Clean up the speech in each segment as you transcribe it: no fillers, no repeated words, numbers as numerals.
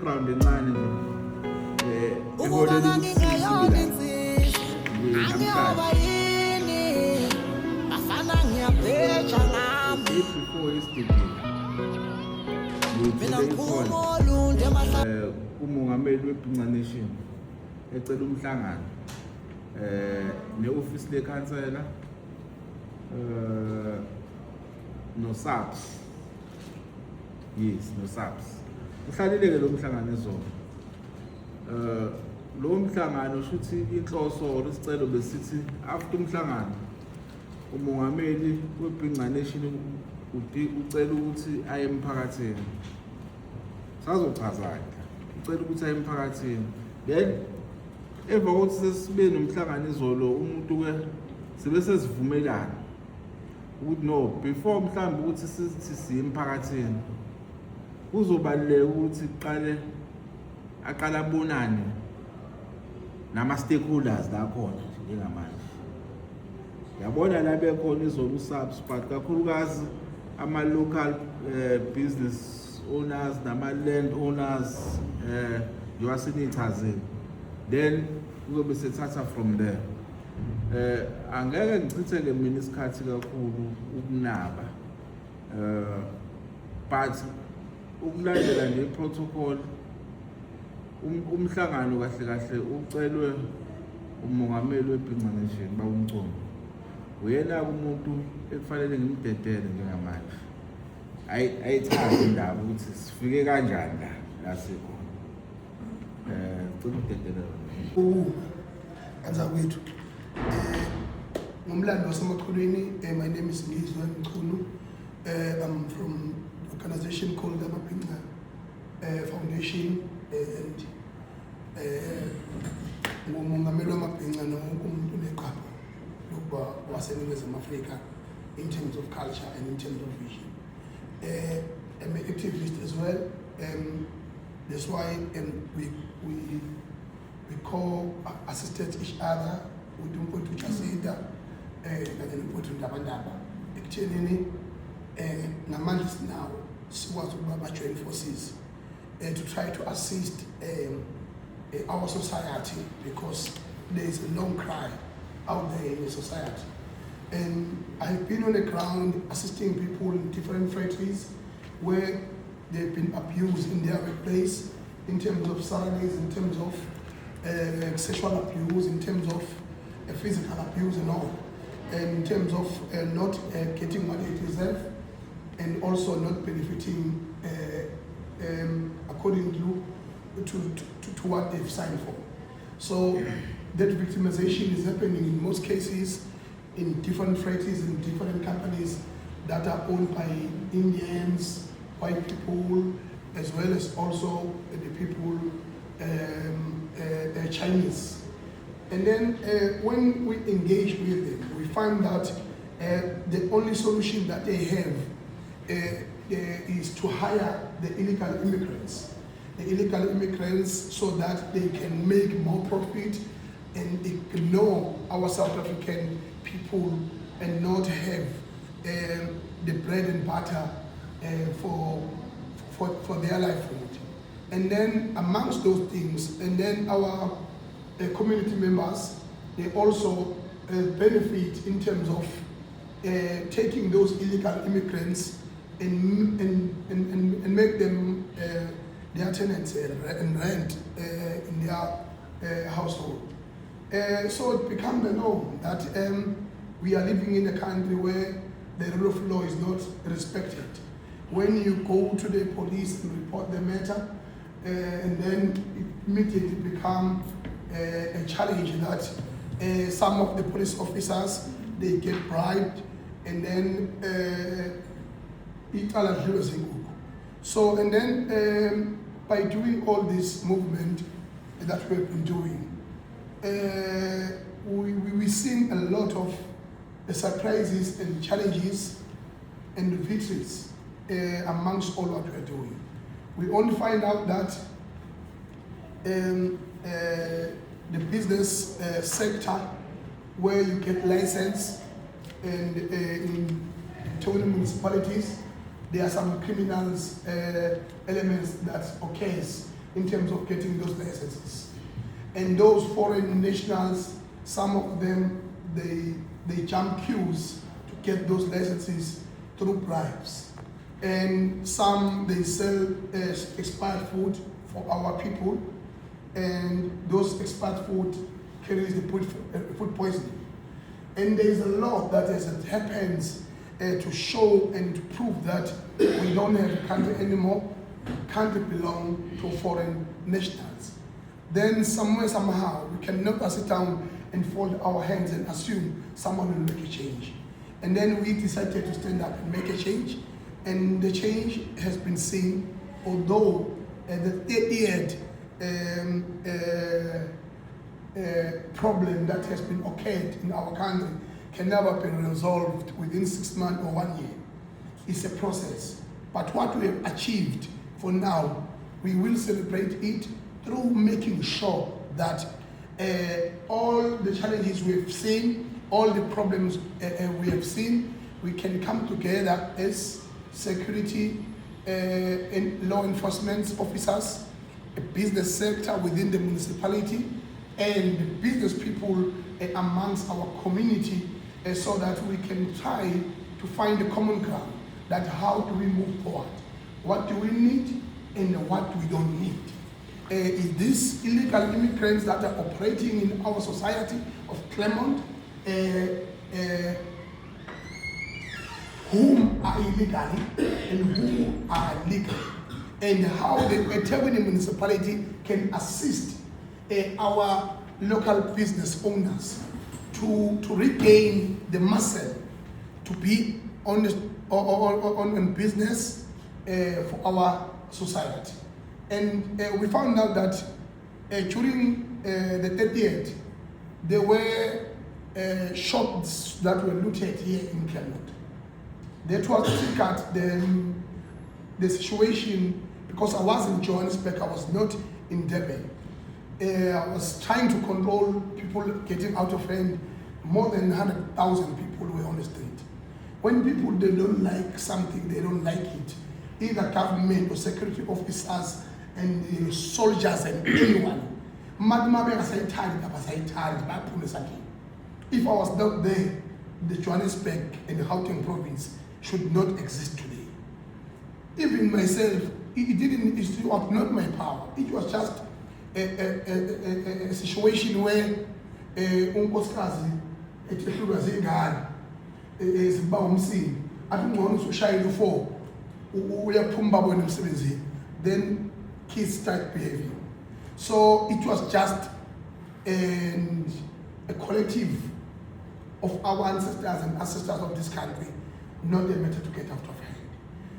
around encane eholele before isidikile umongameli weBhinca Nation ecela umhlangano ne-office lekhansela no-SAPS. Yes, no-SAPS. Uhlalile-ke lo mhlangano ezolo. Lo mhlangano shuthi inhloso isicelo besithi after umhlangano umongameli weBhinca Nation ucela ukuthi aye emphakathini. Sazochaza ucela ukuthi aye emphakathini. Then emva kokuthi sesibe nomhlangano izolo umuntu ke sibe sesivumelana ukuthi no, before mhlawumbe ukuthi sithi siye emphakathini kuzobaleka ukuthi aqala abonane nama-stakeholders la khona njengamanje. Yabona la bekhona izolo uSAPS, but kakhulukazi ama-local business owners nama-land owners yowaseniy'chazile. Then kuzobe sethatha from there. Angeke ngichitheke mina isikhathi kakhulu ukunaba. But ukulandela nje i-protocol umhlangano kahle kahle ucelwe umongameli weBhinca Nation bawumcondo. Uyena umuntu ekufanele ngimdedele njengamanje. Ayithanda indaba ukuthi sifike kanjani la sikhona. Cela ukudedela. Anzakwethu. Ngumlando wasemaqhulwini. My name is Ngizwe Mchunu. I'm from an organization called the Mapinga Foundation, and ngumongameli wamabhinca umuntu neqhaza lokuba waseNingizimu Afrika in terms of culture and in terms of vision. I'm an activist as well. That's why we co-assisted each other with umphathi uJacinta kanye nomphathi uNdabandaba ekuthenini namanje sinawo sikwazi ukuba ba-join forces to try to assist our society, because there is a long cry out there in the society. And I've been on the ground assisting people in different factories where they've been abused in their workplace, in terms of salaries, in terms of sexual abuse, in terms of physical abuse and all, and in terms of not getting what they deserve, and also not benefiting according to what they've signed for. So that victimization is happening in most cases in different factories, in different companies that are owned by Indians, white people, as well as also the people, Chinese. And then when we engage with them, we find that the only solution that they have is to hire the illegal immigrants. The illegal immigrants, so that they can make more profit and ignore our South African people and not have the bread and butter for their livelihood. And then amongst those things, and then our community members, they also benefit in terms of taking those illegal immigrants and make them their tenants and rent in their household. So it becomes the norm that we are living in a country where the rule of law is not respected. When you go to the police and report the matter, and then it immediately becomes a challenge that some of the police officers, they get bribed, and then so, and then by doing all this movement that we've been doing, we've seen a lot of surprises and challenges and victories amongst all what we're doing. We only find out that the business sector, where you get license, and in Tony municipalities, there are some criminals elements that occurs in terms of getting those licenses. And those foreign nationals, some of them, they jump queues to get those licenses through bribes. And some, they sell expired food for our people, and those expired food carries the food poisoning. And there is a lot that happens to show and to prove that we don't have a country anymore. Country belong to foreign nationals. Then somewhere, somehow, we cannot sit down and fold our hands and assume someone will make a change. And then we decided to stand up and make a change. And the change has been seen, although the 30th problem that has been occurred in our country can never be resolved within 6 months or 1 year. It's a process. But what we have achieved for now, we will celebrate it through making sure that all the challenges we have seen, all the problems we have seen, we can come together as security and law enforcement officers, a business sector within the municipality, and business people amongst our community, so that we can try to find a common ground, that how do we move forward? What do we need and what we don't need? Is these illegal immigrants that are operating in our society of Claremont, whom are illegally and who are legal, and how the eThekwini municipality can assist our local business owners to regain the muscle to be on business for our society. And we found out that during the 30th, there were shops that were looted here in Claremont. That was triggered the situation, because I was in Johannesburg, I was not in Durban. I was trying to control people getting out of hand. More than 100,000 people were on the street. When people, they don't like something, they don't like it, either government or security officers and soldiers and anyone. If I was not there, the Johannesburg and the Gauteng province should not exist today. Even myself, it was not my power. It was just a situation where unkosikazi ethehlulwa zingane ziba umsini athi ungcono usushayile u4 uyaphuma babona emsebenzini, then kids start behaving. So it was just a collective of our ancestors and ancestors of this country, not a matter to get out of hand.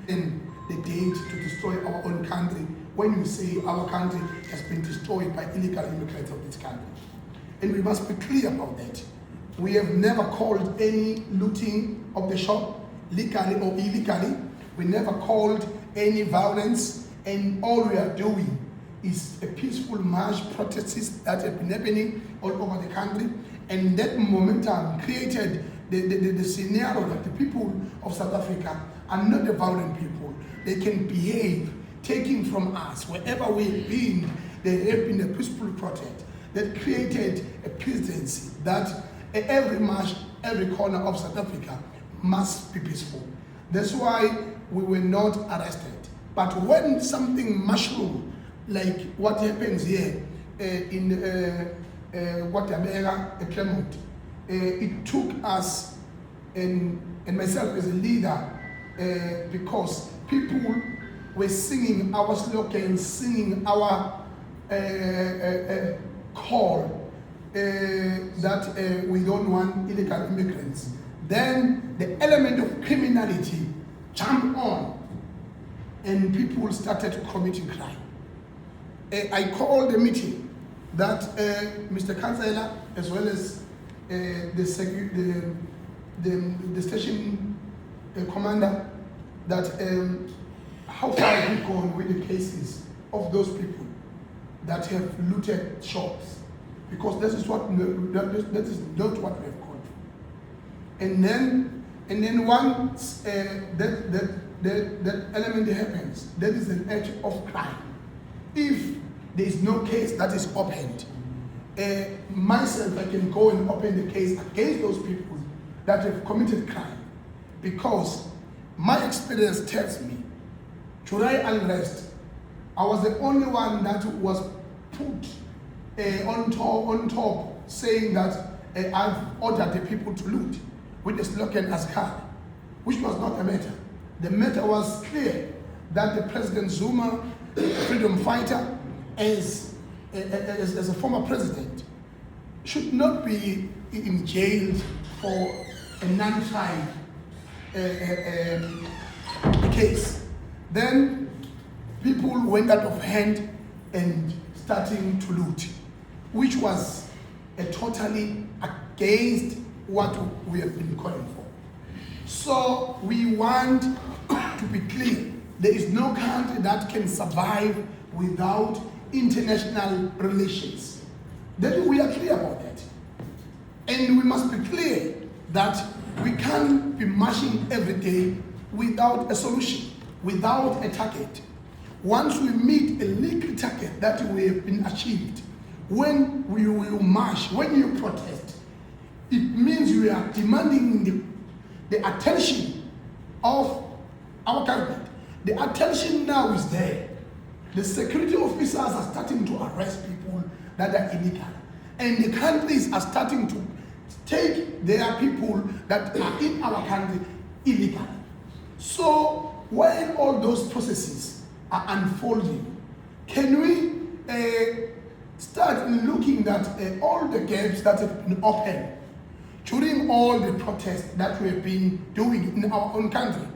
And the date to destroy our own country, when you say our country has been destroyed by illegal immigrants of this country. And we must be clear about that. We have never called any looting of the shop, legally or illegally. We never called any violence, and all we are doing is a peaceful march protests that have been happening all over the country. And that momentum created the scenario that the people of South Africa are not a violent people. They can behave, taking from us wherever we've been. There have been a peaceful protest that created a presidency that every march, every corner of South Africa must be peaceful. That's why we were not arrested. But when something mushroom, like what happens here in Guatemala, Claremont, it took us and myself as a leader, because people were singing our slogan, singing our call that we don't want illegal immigrants. Then the element of criminality jumped on and people started committing crime. I called a meeting that Mr. Councillor, as well as the station commander, that how far have we gone with the cases of those people that have looted shops, because that is not what we have called for. And then once that element happens, that is an act of crime. If there is no case that is opened. Myself, I can go and open the case against those people that have committed crime, because my experience tells me, July unrest, I was the only one that was put on top saying that I've ordered the people to loot with the slogan Askari, which was not the matter. The matter was clear that the President Zuma, a freedom fighter, as a former president, should not be in jail for a non-trial case. Then people went out of hand and starting to loot, which was totally against what we have been calling for. So we want to be clear. There is no country that can survive without international relations. Then we are clear about that. And we must be clear that we can't be marching every day without a solution, without a target. Once we meet a legal target that we have been achieved, when we will march, when you protest, it means we are demanding the attention of our government. The attention now is there. The security officers are starting to arrest people that are illegal. And the countries are starting to take their people that are in our country illegally. So while all those processes are unfolding, can we start looking at all the gaps that have been opened during all the protests that we have been doing in our own country?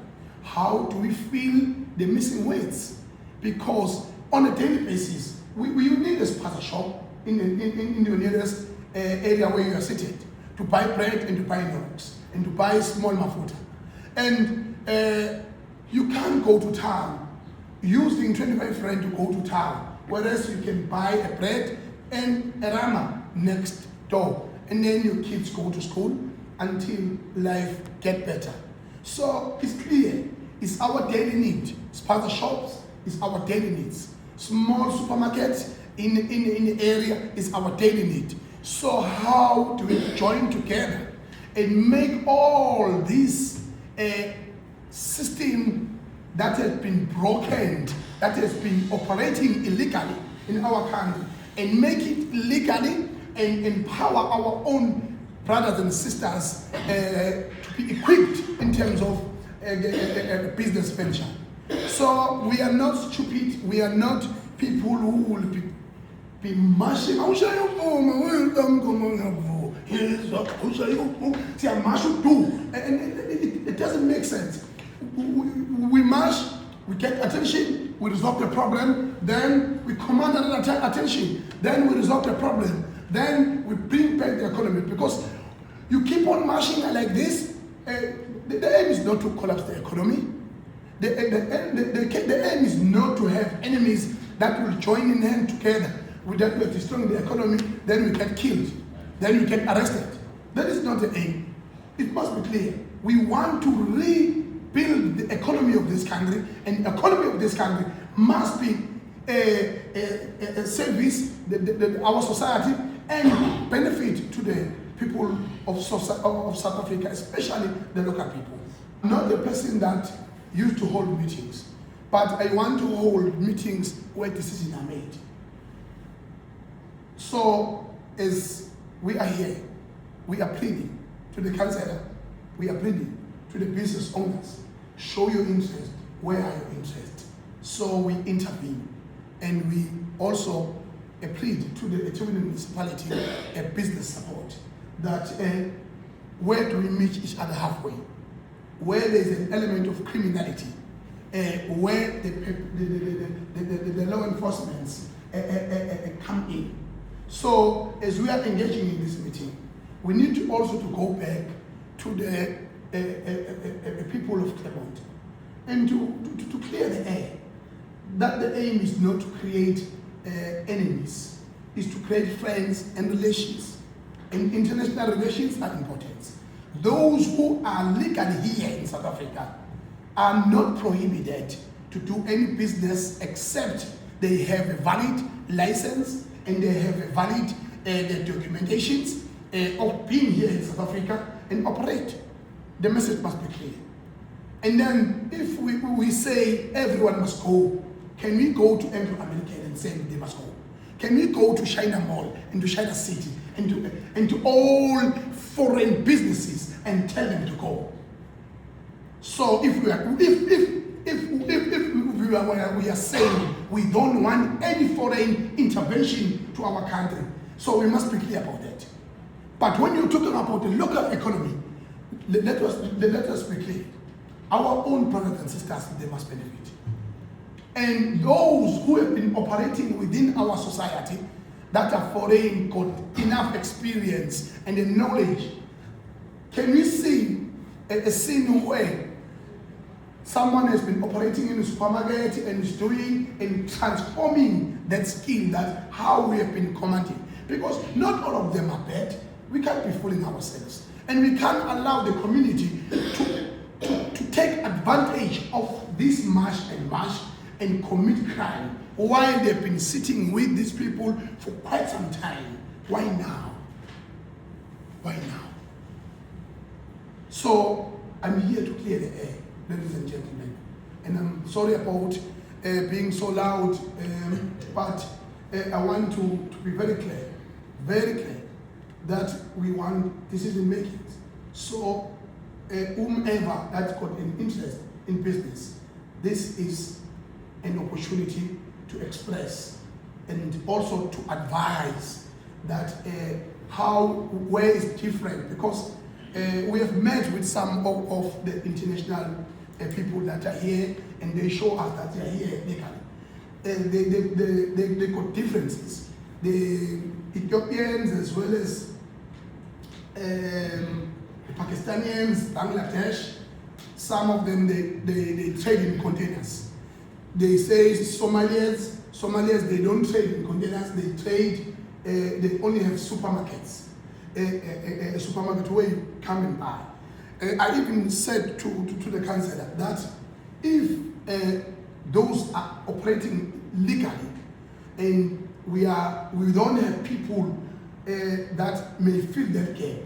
How do we fill the missing weights? Because on a daily basis, we need a spaza shop in the nearest area where you are seated to buy bread and to buy notes and to buy small mafuta. And you can't go to town using 25 rand to go to town, whereas you can buy a bread and a rama next door, and then your kids go to school until life get better. So it's clear, it's our daily need. Spaza shops is our daily needs. Small supermarkets in the area is our daily need. So how do we join together and make all this system that has been broken, that has been operating illegally in our country, and make it legally and empower our own brothers and sisters to be equipped in terms of a business venture. So we are not stupid, we are not people who will be marching. It doesn't make sense. We march, we get attention, we resolve the problem, then we command another attention, then we resolve the problem, then we bring back the economy. Because you keep on marching like this, the aim is not to collapse the economy. The aim is not to have enemies that will join in hand together with that we are destroying the economy, then we get killed, then we get arrested. That is not the aim. It must be clear. We want to rebuild the economy of this country, and the economy of this country must be a service our society and benefit to the people of South Africa, especially the local people. Not the person that used to hold meetings, but I want to hold meetings where decisions are made. So as we are here, we are pleading to the councillor, we are pleading to the business owners, show your interest, where are your interests? So we intervene, and we also plead to the eThekwini municipality a business support, that where do we meet each other halfway? Where there is an element of criminality, where the law enforcement come in. So as we are engaging in this meeting, we need to also to go back to the people of Clermont and to clear the air. That the aim is not to create enemies, is to create friends and relations. And international relations are important. Those who are legally here in South Africa are not prohibited to do any business except they have a valid license and they have a valid documentations of being here in South Africa and operate. The message must be clear. And then if we say everyone must go, can we go to Anglo American and say they must go? Can we go to China Mall and to China City and to all foreign businesses and tell them to go? So if we are saying we don't want any foreign intervention to our country, so we must be clear about that. But when you're talking about the local economy, let us be clear. Our own brothers and sisters, they must benefit. And those who have been operating within our society that are foreign, got enough experience and the knowledge. Can we see a scene where someone has been operating in a supermarket and is doing and transforming that skill, that how we have been commanding? Because not all of them are bad. We can't be fooling ourselves. And we can't allow the community to take advantage of this mash and commit crime while they've been sitting with these people for quite some time. Why now? Why now? So I'm here to clear the air, ladies and gentlemen. And I'm sorry about being so loud, but I want to be very clear, that we want decision making. So whomever that's got an interest in business, this is an opportunity to express and also to advise that where is different, because we have met with some of the international people that are here, and they show us that they are here legally. They got differences. The Ethiopians as well as the Pakistanians, Bangladesh, some of them they trade in containers. They say Somalians, they don't trade in containers, they trade, they only have supermarkets. A supermarket where you come and buy. I even said to the councillor that if those are operating legally and we don't have people that may fill that gap,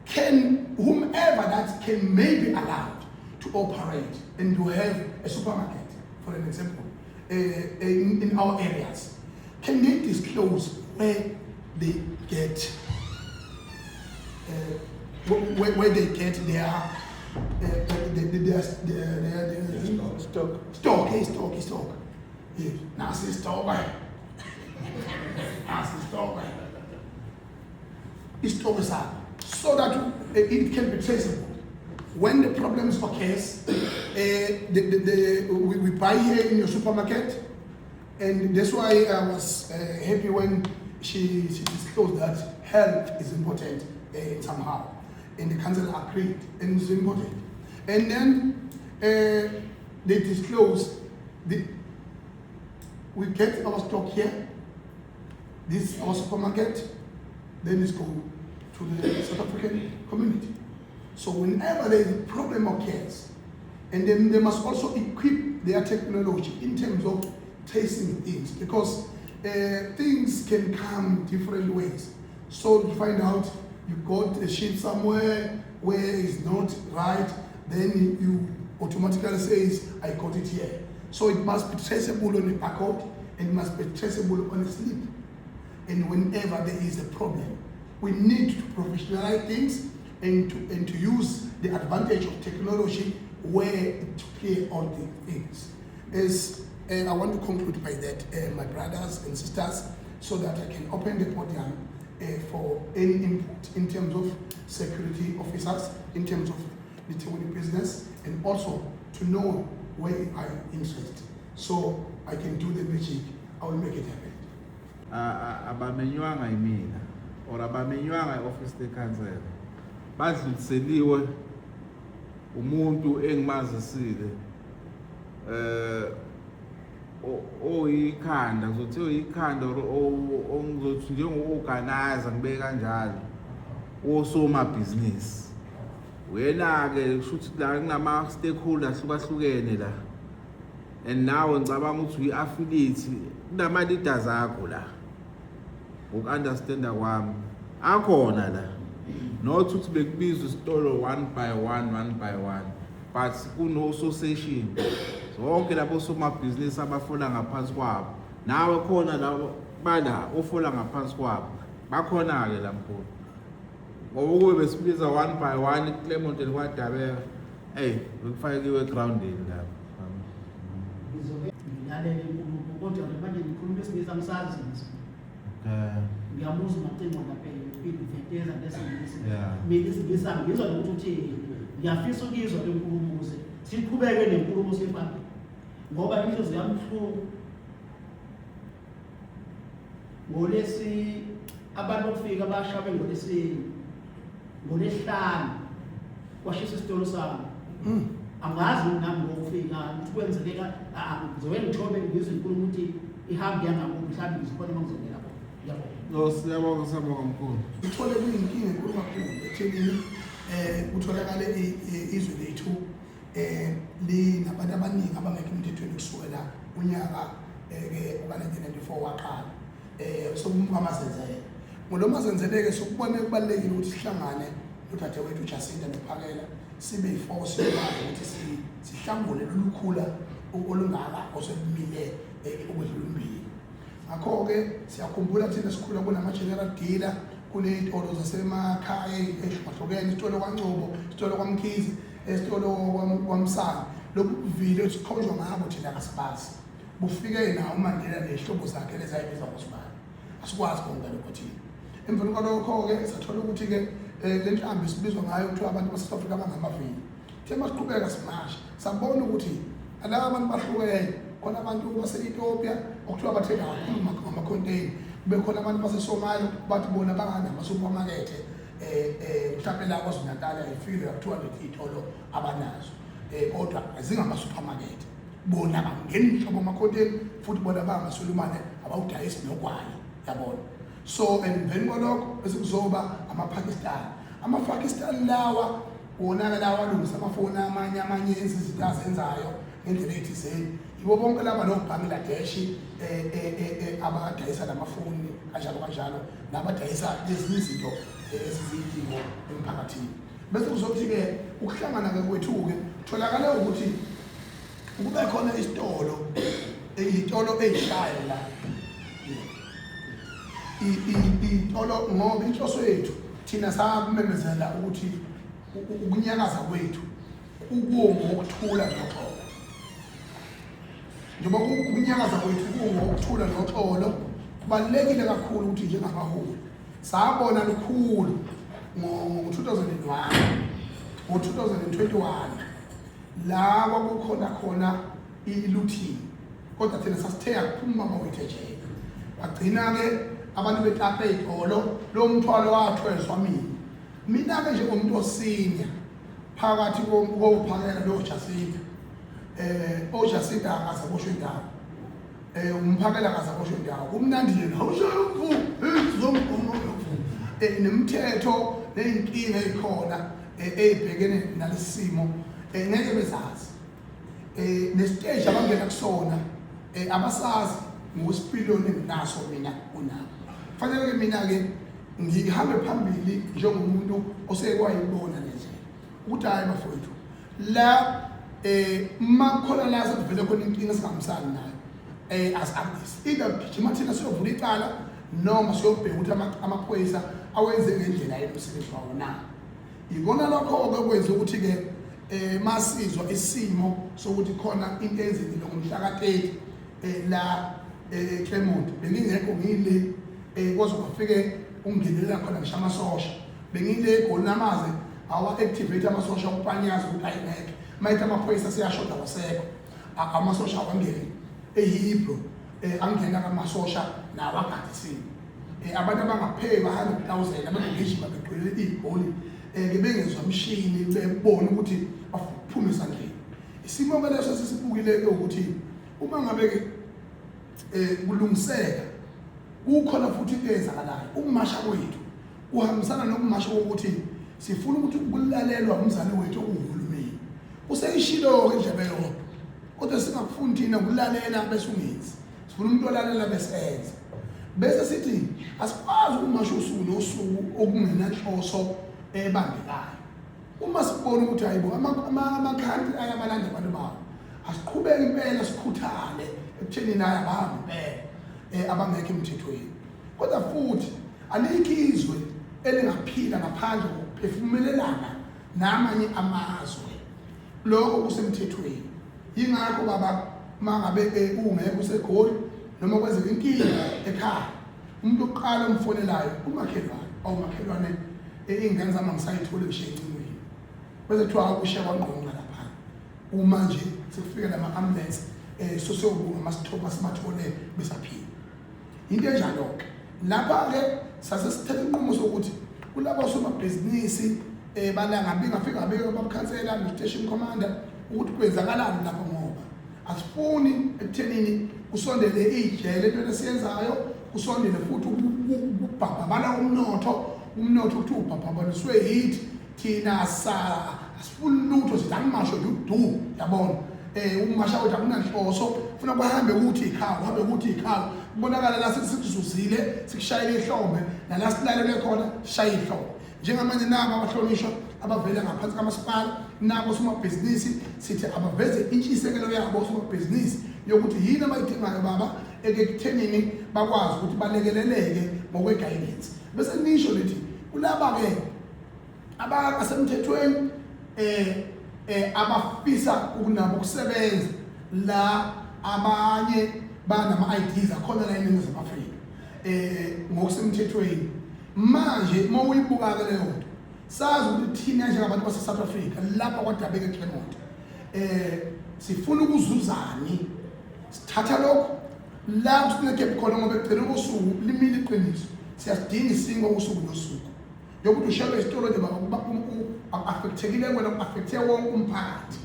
can whomever that can may be allowed to operate and to have a supermarket, for an example, in our areas, can they disclose where they get where they get their stock. Yeah, nasty stock. So that it can be traceable. When the problems occurs, we buy here in your supermarket, and that's why I was happy when she disclosed that health is important somehow, and the council agreed, and it's important. And then they disclose we get our stock here, this is our supermarket, then it's go to the South African community. So whenever there is a problem occurs, and then they must also equip their technology in terms of tracing things, because things can come different ways. So to find out you got a ship somewhere where it's not right, then you automatically says, I got it here. So it must be traceable on a barcode, and it must be traceable on a slip. And whenever there is a problem, we need to professionalize things and to use the advantage of technology where to clear all the things. I want to conclude by that, my brothers and sisters, so that I can open the podium for any input in terms of security officers, in terms of the Tewini business, and also to know where I am interested. So I can do the magic, I will make it happen. Abamenywanga imina or abamenywanga office the council badluliseliwe umuntu engimazisile oyikhanda ngizothiwa ikhanda ongizothi njengo-organizer ngibe kanjalo wosomabhizinisi. Wena-ke kusho ukuthi la kunama-stakeholder ahlukahlukene la, and nawe ngicabanga ukuthi uyi-affiliate kunama leaders akho la ukunderstanda kwami akhona la not ukuthi bekubizwa isitolo one by one but kuno association zonke labo somabhizinisi abafola ngaphansi kwabo nawe khona labo bala ofola ngaphansi kwabo bakhona ke la mkhulu ngoba kube besibiza one by one Claremont kwaDabeka bekufakiwe groundini la ngilalele inkulumo kodwa manje ngikhuluma esingisa ngisazi ngiyamuza uMacingo ngaphela iveteza lesingisi mina isingisa ngizwa ukuthi uthi ngiyafisa ukuzwa le nkulumo ukuze siqhubeke nenkulumo sefana ngoba inhliziyo yami ibuhlungu ngolesi abantu bafika bashabe ngolesihlanu kwashisa isitolo sami angazi nami ngokufika ukuthi kwenzeleka ngizobe ngithobe ngizwe inkulumo ukuthi ihambe yangakubo mhlawumbe ngizikhona mangizongela yabo siyabonga mkhulu uthole kuyinkinga enkulu kakhulu ekuthenini kutholakale izwe lethu linabantu abaningi abangekho emthethweni kusukela unyaka uka-1994 waqala sokumazenzele ngolomazenzeleke sokubone kubalulekile ukuthi sihlangane nodadewethu Jacinta noPhakela sibe yiforce ukuthi sihlangule lolu khula olungaka oselumile ukwedlula umbili. Ngakho-ke siyakhumbula thina sikhula kunama-general dealer kuney'tolo zasemakhaya ehlukahlukene, isitolo kwaNgcobo, isitolo kwaMkhize, isitolo kwaMsana. Lokhu kuvile sikhonjwa ngabo thina kasibazi. Bufike nawo uMandela nehlobo zakhe lezayibiza ngosibani. Asikwazi konke lokho thina. Emveni kwalokho-ke sathola ukuthi-ke le nhlamba esibizwa ngayo kuthiwa abantu base-South Africa abangamavili. The masiqhubeka simasha sabona ukuthi laba abantu bahlukene, khona abantu base-Ethiopia okuthiwa bathenga kakhulu ngama-container, kube khona abantu base-Somalia bathi bona banganama-supermarket mhlawumbe la KwaZulu-Natal ayifile ka-200 iy'tolo abanazo kodwa zingama-supermarket. Bona bangeni mhlobo ama-container futhi bona bangamaSulumane abawudayisi nogwayi, yabona. So emveni kwalokho bese kuzoba ama-Pakistan. Ama-Pakistan lawa wona lawa alungisa amafoni amanye izinto azenzayo ngendlela ethizeni. Yibo bonke laba noBangladesh abadayisa namafoni kanjalo nabadayisa lezi izinto ezizidingo emphakathini. Bese kuzothi-ke ukuhlangana kwethu-ke tholakala ukuthi kube khona isitolo ey'shayo la. Iy'tolo ngoba inhloso yethu thina sakumemezela ukuthi ukunyakaza kwethu kukuwo ngokuthula noxolo. Njengoba ukunyakaza kwethu kukuwo ngokuthula noxolo, kubalulekile kakhulu ukuthi njengabaholi sabona lukhulu ngo-2001 ngo-2021 la kwakukhona i-looting, kodwa thina sasithenga kuphuma amawethu ejele. Bagcina-ke abantu betapa ey'tolo, lo mthwalo wathwezwa mina-ke njengomuntu osenior phakathi koPhakela noJacinta. OJacinta akazaboshwe indawo, uMphakela akazaboshwe indawo. Kumnandi nje nemithetho ney'nkinga ey'khona ey'bhekene nalesi simo ngeke bezazi. Nesiteji abangena kusona abasazi ngokwesipiliyoni enginaso mina unabo. Kufanele-ke mina-ke ngihambe phambili njengomuntu osekwayibona nendlela ukuthi hayi bafowethu la makhona la sekuvele khona inkinga esingahambisani nayo as-artists, either gijima thina siyovula icala noma siyobheka ukuthi amaphoyisa awenze ngendlela yemsebenzi wawo na. Ikona lokho-ke kwenza ukuthi-ke masizwa isimo sokuthi khona into eyenzekile ngomhla ka-30 la Claremont, bengingekho ngile kwaze kwafike ungenelela khona ngisho amasosha. Bengile eGolonamaze awa-activate amasosha ukupanyaza ukuthi ayingeke mayithi amaphoyisa seyashoda wasekho amasosha awangeni eHebrew angena kamasosha nawo agadisini. Abantu abangapheki ba-100,000 abangegijima begqwele ibholi bengezwa mshini bebona ukuthi baphume esandleni. Isimo-ke leso sesibukile-ke ukuthi uma ngabe-ke kulungiseka kukhona futhi into eyenzakalayo. Ukumasha kwethu uhambisana nokumasha kokuthi sifuna ukuthi kulalelwa umzali wethu okuwuhulumeni. Useyishilo-ke indlebe yodwa kodwa singakufuni thina ukulalela bese ungenzi. sifuna umuntu olalela besenza bese sithi asikwazi ukumasha usuku nosuku okungenanhloso ebambekayo uma sibona ukuthi hayibo amakhanti ayabalanda abantu bawo asiqhubeke impela sikhuthale ekutheni naye abantu impela abangekho emthethweni kodwa futhi alikho izwe elingaphila ngaphandle kokuphefumulelana namanye amazwe lokho kusemthethweni yingakho baba mangabe ungekho useGoli noma kwenzeka inkinga ekhaya umuntu oqala umfonelayo umakhelwane awumakhelwane ingane zami ngisayithola ngishiye ecingweni bese kuthiwa akushiya kwangqonqa lapha uma nje sekufika lama ambulance sosiyobunga masithoba sibathole besaphila into enjalo ke lapha ke sase sithatha inqumo sokuthi kulabo somabhizinisi balanga bengafika beke abakhansela no-station commander ukuthi kwenzakalani lapha ngoba asifuni ekuthenini kusondele ijele into lesiyenzayo kusondele futhi ukubhabhabala umnotho uthi ubhabhabaniswe yithi thina asifuni lutho sithi angimasho du yabona umasha uthi akunanhloso ufuna kuhambe ukuthi ikhawu kubonakala la sikuzuzile sikushayele ihlombe nala silalele khona shaya ihlombe njengamanje nabo abahlonishwa abavela ngaphansi kamasipala nabo somabhizinisi sithi abaveze intshisekelo yabo somabhizinisi yokuthi yini abayidingayo baba ekuthenini bakwazi ukuthi balekeleleke ngokwe-guidance bese nisho lithi kulaba ke abasemthethweni abafisa ukunabo ukusebenza la abanye banama-IDs akhona la eNingizimu Afrika ngokusemthethweni manje uma uyibuka-ke leyo nto sazi ukuthi thina njengabantu base-South Africa lapha kwadabeka eClermont sifuna ukuzuzani sithatha lokho la kusinekephi khona ngoba ekugcineni kosuku limile iqiniso siyasidinga isingo usuku nosuku yokuthi ushelwe isitolo nje affectekile wena affecte wonke umphakathi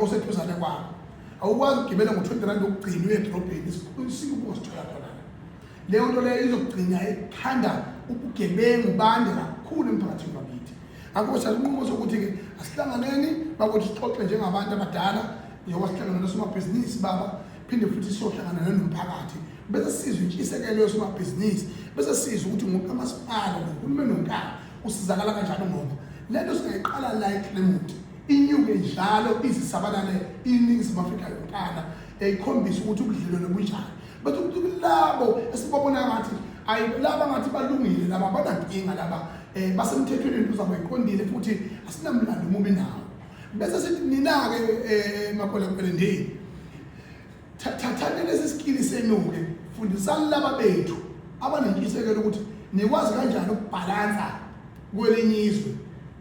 oseduzane kwakho awukwazi ukugibela ngo-20 rand okugcinwa edrobheni isingo ubosithola khona leyo nto leyo izokugcina ekhanda ubugebengu bande kakhulu emphakathini wakithi ngakho siyasinqumo sokuthi-ke asihlanganeni bakuthi sixoxe njengabantu abadala njengoba sihlangana nosomabhizinisi baba phinde futhi siyohlangana nomphakathi bese sizwe intshisekelo yosomabhizinisi bese sizwe ukuthi ngokamasipala nohulumeni wonkana usizakala kanjani ngoba lento singayiqala la eClermont inyuke njalo izisabalale iNingizimu Afrika yonkana ikhombisa ukuthi ubudlelwano bunjani but ukuthi labo esibabona ngathi laba ngathi balungile laba banankinga laba basemthethweni into zabo iqondile futhi asinamlando mubi nawo bese sithi nina-ke makolempelendeni thathani lesi skili senu-ke fundisani laba bethu abanentshisekelo ukuthi nikwazi kanjani ukubhalansa kwelinye izwe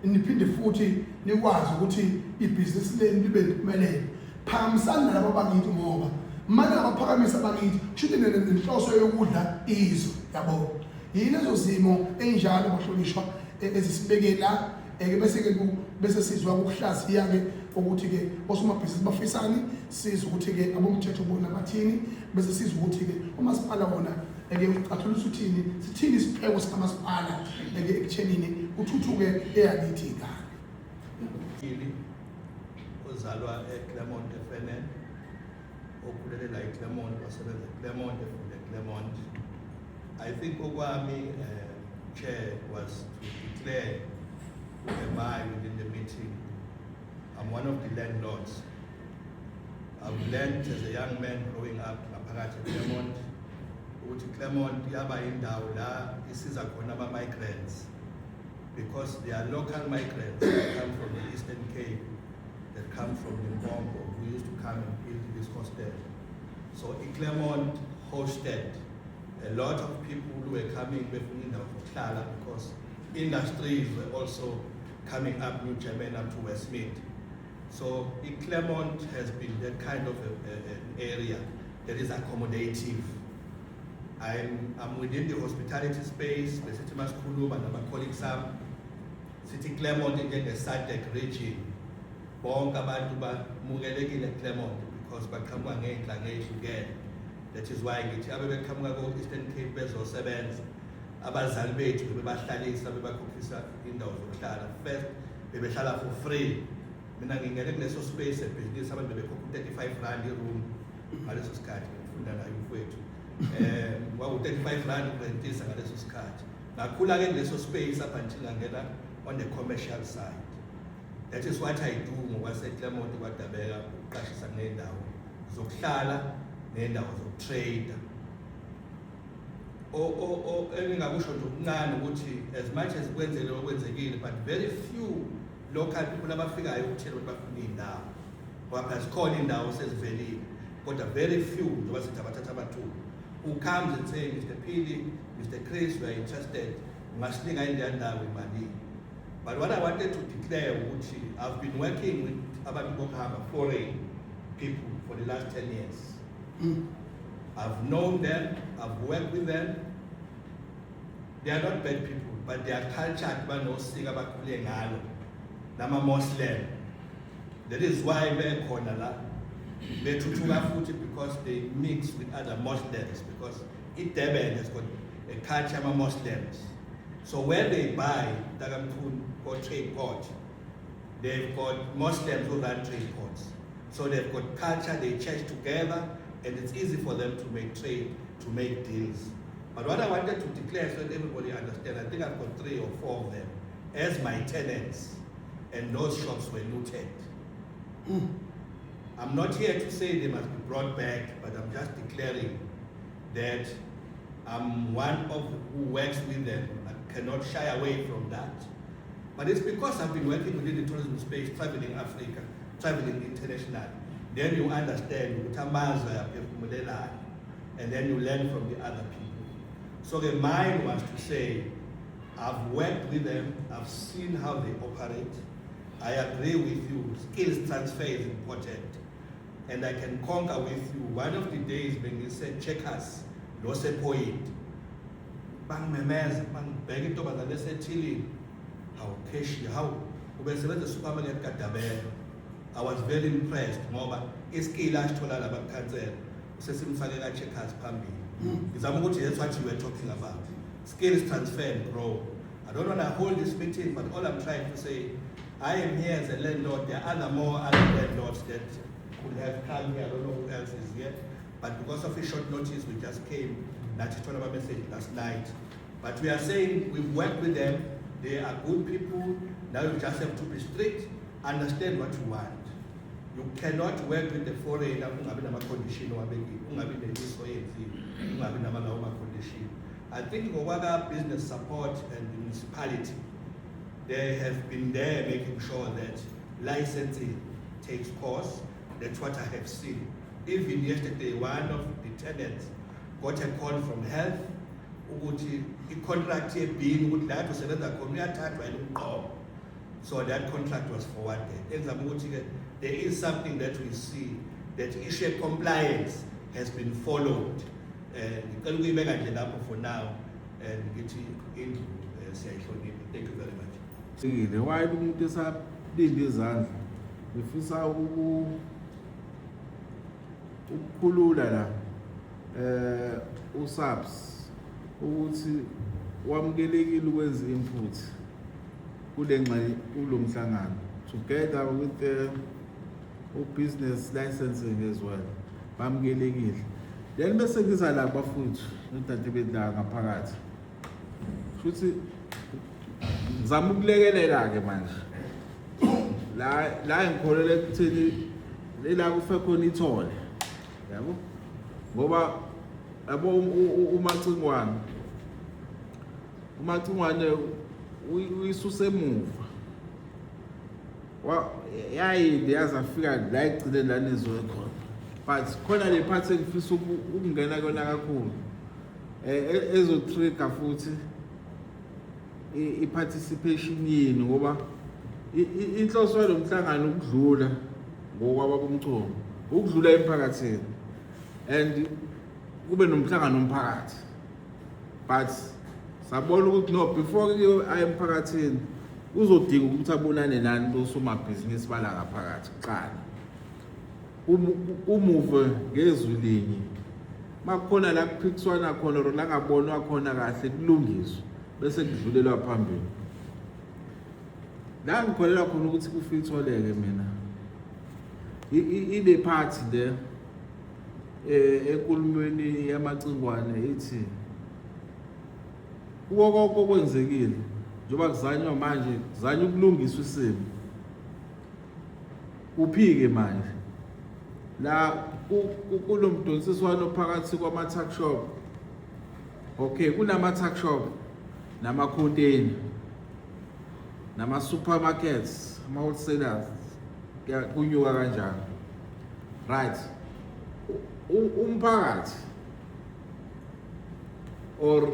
niphinde futhi nikwazi ukuthi ibhizinisi lenu libe impumelelo phakamisani nalabo bakithi ngoba manje abaphakamisa bakithi kushuthi nenhloso yokudla izwe yabo yini lezo zimo enjalo bahlonishwa ezisibekela bese sizwa ukuhlaziya-ke ukuthi-ke osomabhizinisi bafisani sizwe ukuthi-ke abomthetho bona bathini bese sizwe ukuthi-ke umasipala wona-ke ucathulisa uthini sithini isipheko sikamasipala-ke ekuthenini kuthuthuke eyakithi ingane ozalwa eClermont FNN okhulele la eClermont wasebenza eClermont efunde eClermont. I think okwami chair was to declare who am I within the meeting. I'm one of the landlords. I've learned as a young man growing up ngaphakathi eClermont ukuthi Claremont yaba indawo la isiza khona ama-migrants because they are local migrants that come from the Eastern Cape, that come from Limpopo, who used to come and build this hostel. So Claremont hosted a lot of people who were coming because industries were also coming up New German up to Westmead. So Claremont has been that kind of an area that is accommodative. I'm within the hospitality space, the City Maskulum and my colleagues are City Claremont in the SADC region. Bonke abantu bamukelekile Claremont because baqhamuka ngey'nhlanga again. That is why ngithi abe beqhamuka ko-Eastern Cape bezosebenza abazali bethu bebahlalisa bebakhokhisa indawo zokuhlala. First bebehlala for free. Mina ngingene kuleso space ebhizinisi abantu bebekhokha 35 rand i-room ngaleso sikhathi. engifunda nayo mfowethu kwaku-35 rand kurentisa ngaleso sikhathi. Ngakhula-ke kuleso space up until ngangena on the commercial side. That is what I do ngokwaseClermont kwaDabeka, ukuqashisa ngendawo zokuhlala nendawo zokutrade. Engingakusho nje okuncane ukuthi as much as kwenzele okwenzekile, but very few local people abafikayo ukuthela ukuthi bafuna indawo. Ngoba zikhona indawo sezivelile, kodwa very few njengoba sithi abathatha abathuba. Who comes and say, Mr. Pili, Mr. Chris, we are interested, ungasilinga indawo imali. But what I wanted to declare, which I've been working with abantu bokuhamba, foreign people for the last 10 years. I've known them, I've worked with them. They are not bad people, but their culture, banosika bakhule ngalo, nama Muslim. That is why they're khona la. Bethuthuka futhi because they mix with other Muslims, because Durban has got a culture of Muslims. So when they buy Dagamkhulu or trade port, they've got Muslims who run trade ports. So they've got culture, they church together, and it's easy for them to make trade, to make deals. But what I wanted to declare so that everybody understands, I think I've got 3 or 4 of them as my tenants, and those shops were looted. I'm not here to say they must be brought back, but I'm just declaring that I'm one of who works with them. I cannot shy away from that. But it's because I've been working within the tourism space, traveling Africa, traveling international. Then you understand, and then you learn from the other people. So the mind was to say, I've worked with them, I've seen how they operate. I agree with you, skills transfer is important. And I can conquer with you. One of the days when you said, check us, no say point. Bang memez, bang beg it over the said chilling. How keshi, how we the supermarket Kadabe. I was very impressed. Moba, is Kilash Tola about cancer. Sesim Falela check us Pambi. That's what you were talking about. Skills transfer and grow. I don't want to hold this meeting, but all I'm trying to say, I am here as a landlord. There are other landlords that could have come here. I don't know who else is here. But because of a short notice, we just came. That's a message last night. But we are saying we've worked with them. They are good people. Now you just have to be strict, understand what you want. You cannot work with the foreigner condition. I think Gowaga Business Support and the municipality, they have been there making sure that licensing takes course. That's what I have seen. Even yesterday, one of the tenants got a call from health, a contract here being would like to say that so that contract was forwarded. There is something that we see, that issue compliance has been followed. Can we make a for now and get into thank you very much. Why do this happen? This if you saw ukukhulula la uSAPS ukuthi wamukelekile ukwenza input kule ngxenye kulomhlangano together with the business licensing as well bamukelekile then bese ngiza la bafuthu nodade bedla ngaphakathi futhi ngizama ukulekelela ke manje la ngikholele ekuthini lela kufe khona ithole yabo ngoba yabo umacingwane uyisuse emuva yayinde yazafika la igcine la nizo khona but khona le part engifisa ukungena kona kakhulu ezo trigger futhi i-participation yini ngoba inhloso yalomhlangano ukudlula ngokwaba bomculo ukudlula emphakathini and kube nomhlangano omphakathi but sabona ukuthi no before aye emphakathini uzodinga ukuthi abonane nani bosomabhizinisi bala ngaphakathi kuqala umuve ngezwi linye makukhona la kuphikiswana khona la ngabonwa khona kahle kulungiswa bese kudlulelwa phambili la ngikholela khona ukuthi kufitholeke mina ile party there enkulumweni yamacingwane ithi kuko konke okwenzekile njengoba kuzanywa manje kuzanywa ukulungiswa isimo kuphike manje la kulomdonsiswano phakathi kwama-tuck shop. Okay, kunama-tuck shop nama-container nama-supermarkets ama-wholesalers kunyuka kanjani, right? Umphakathi or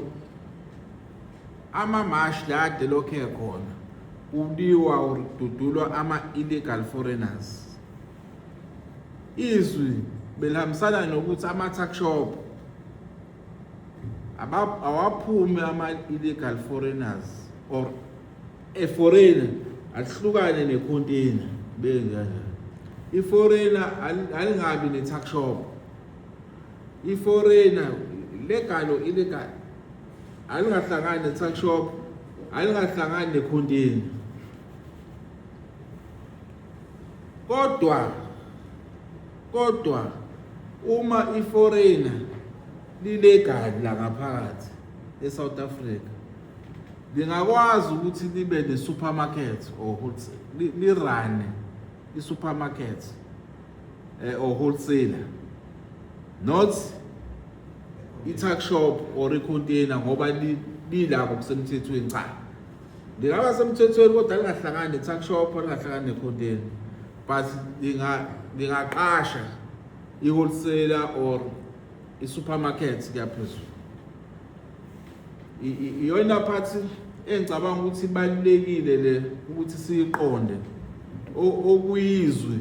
ama-mash la ade lokhu ekhona uliwa or dudulwa ama-illegal foreigners. Izwi belihambisana nokuthi ama-tuck shop awaphume ama-illegal foreigners or a foreigner ahlukane ne-container benjani. I-foreigner alingabi ne-tuck shop. I-foreigner legal or illegal alingahlangani ne-tuck shop, alingahlangani ne-container. Kodwa uma i-foreigner lilegal la ngaphakathi eSouth Africa lingakwazi ukuthi libe ne-supermarket or lirane i-supermarket or wholesaler, not i-tuck shop or i-container ngoba lilapho kusemthethweni. Cha, lingaba semthethweni kodwa lingahlangani ne-tuck shop, lingahlangani ne-container, but lingaqasha i-wholesaler or i-supermarket kuyaphezulu. Iyona phathi engicabanga ukuthi ibalulekile le ukuthi siyiqonde okuyizwi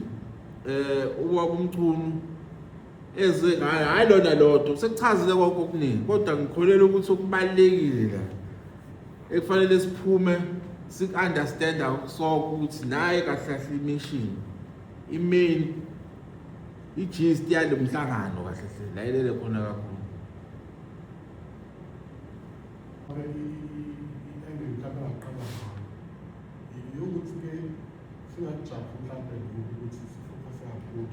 ubaba uMchunu eze hayi lona lodwa sekuchazile konke okuningi, kodwa ngikholela ukuthi okubalulekile la ekufanele siphume sik-understanda sonke ukuthi naye kahle i-mission i-main i-gist yalo mhlangano kahle layelele khona kakhulu. Ukuthi-ke singajahi mhlawumbe ukuthi sifokase kakhulu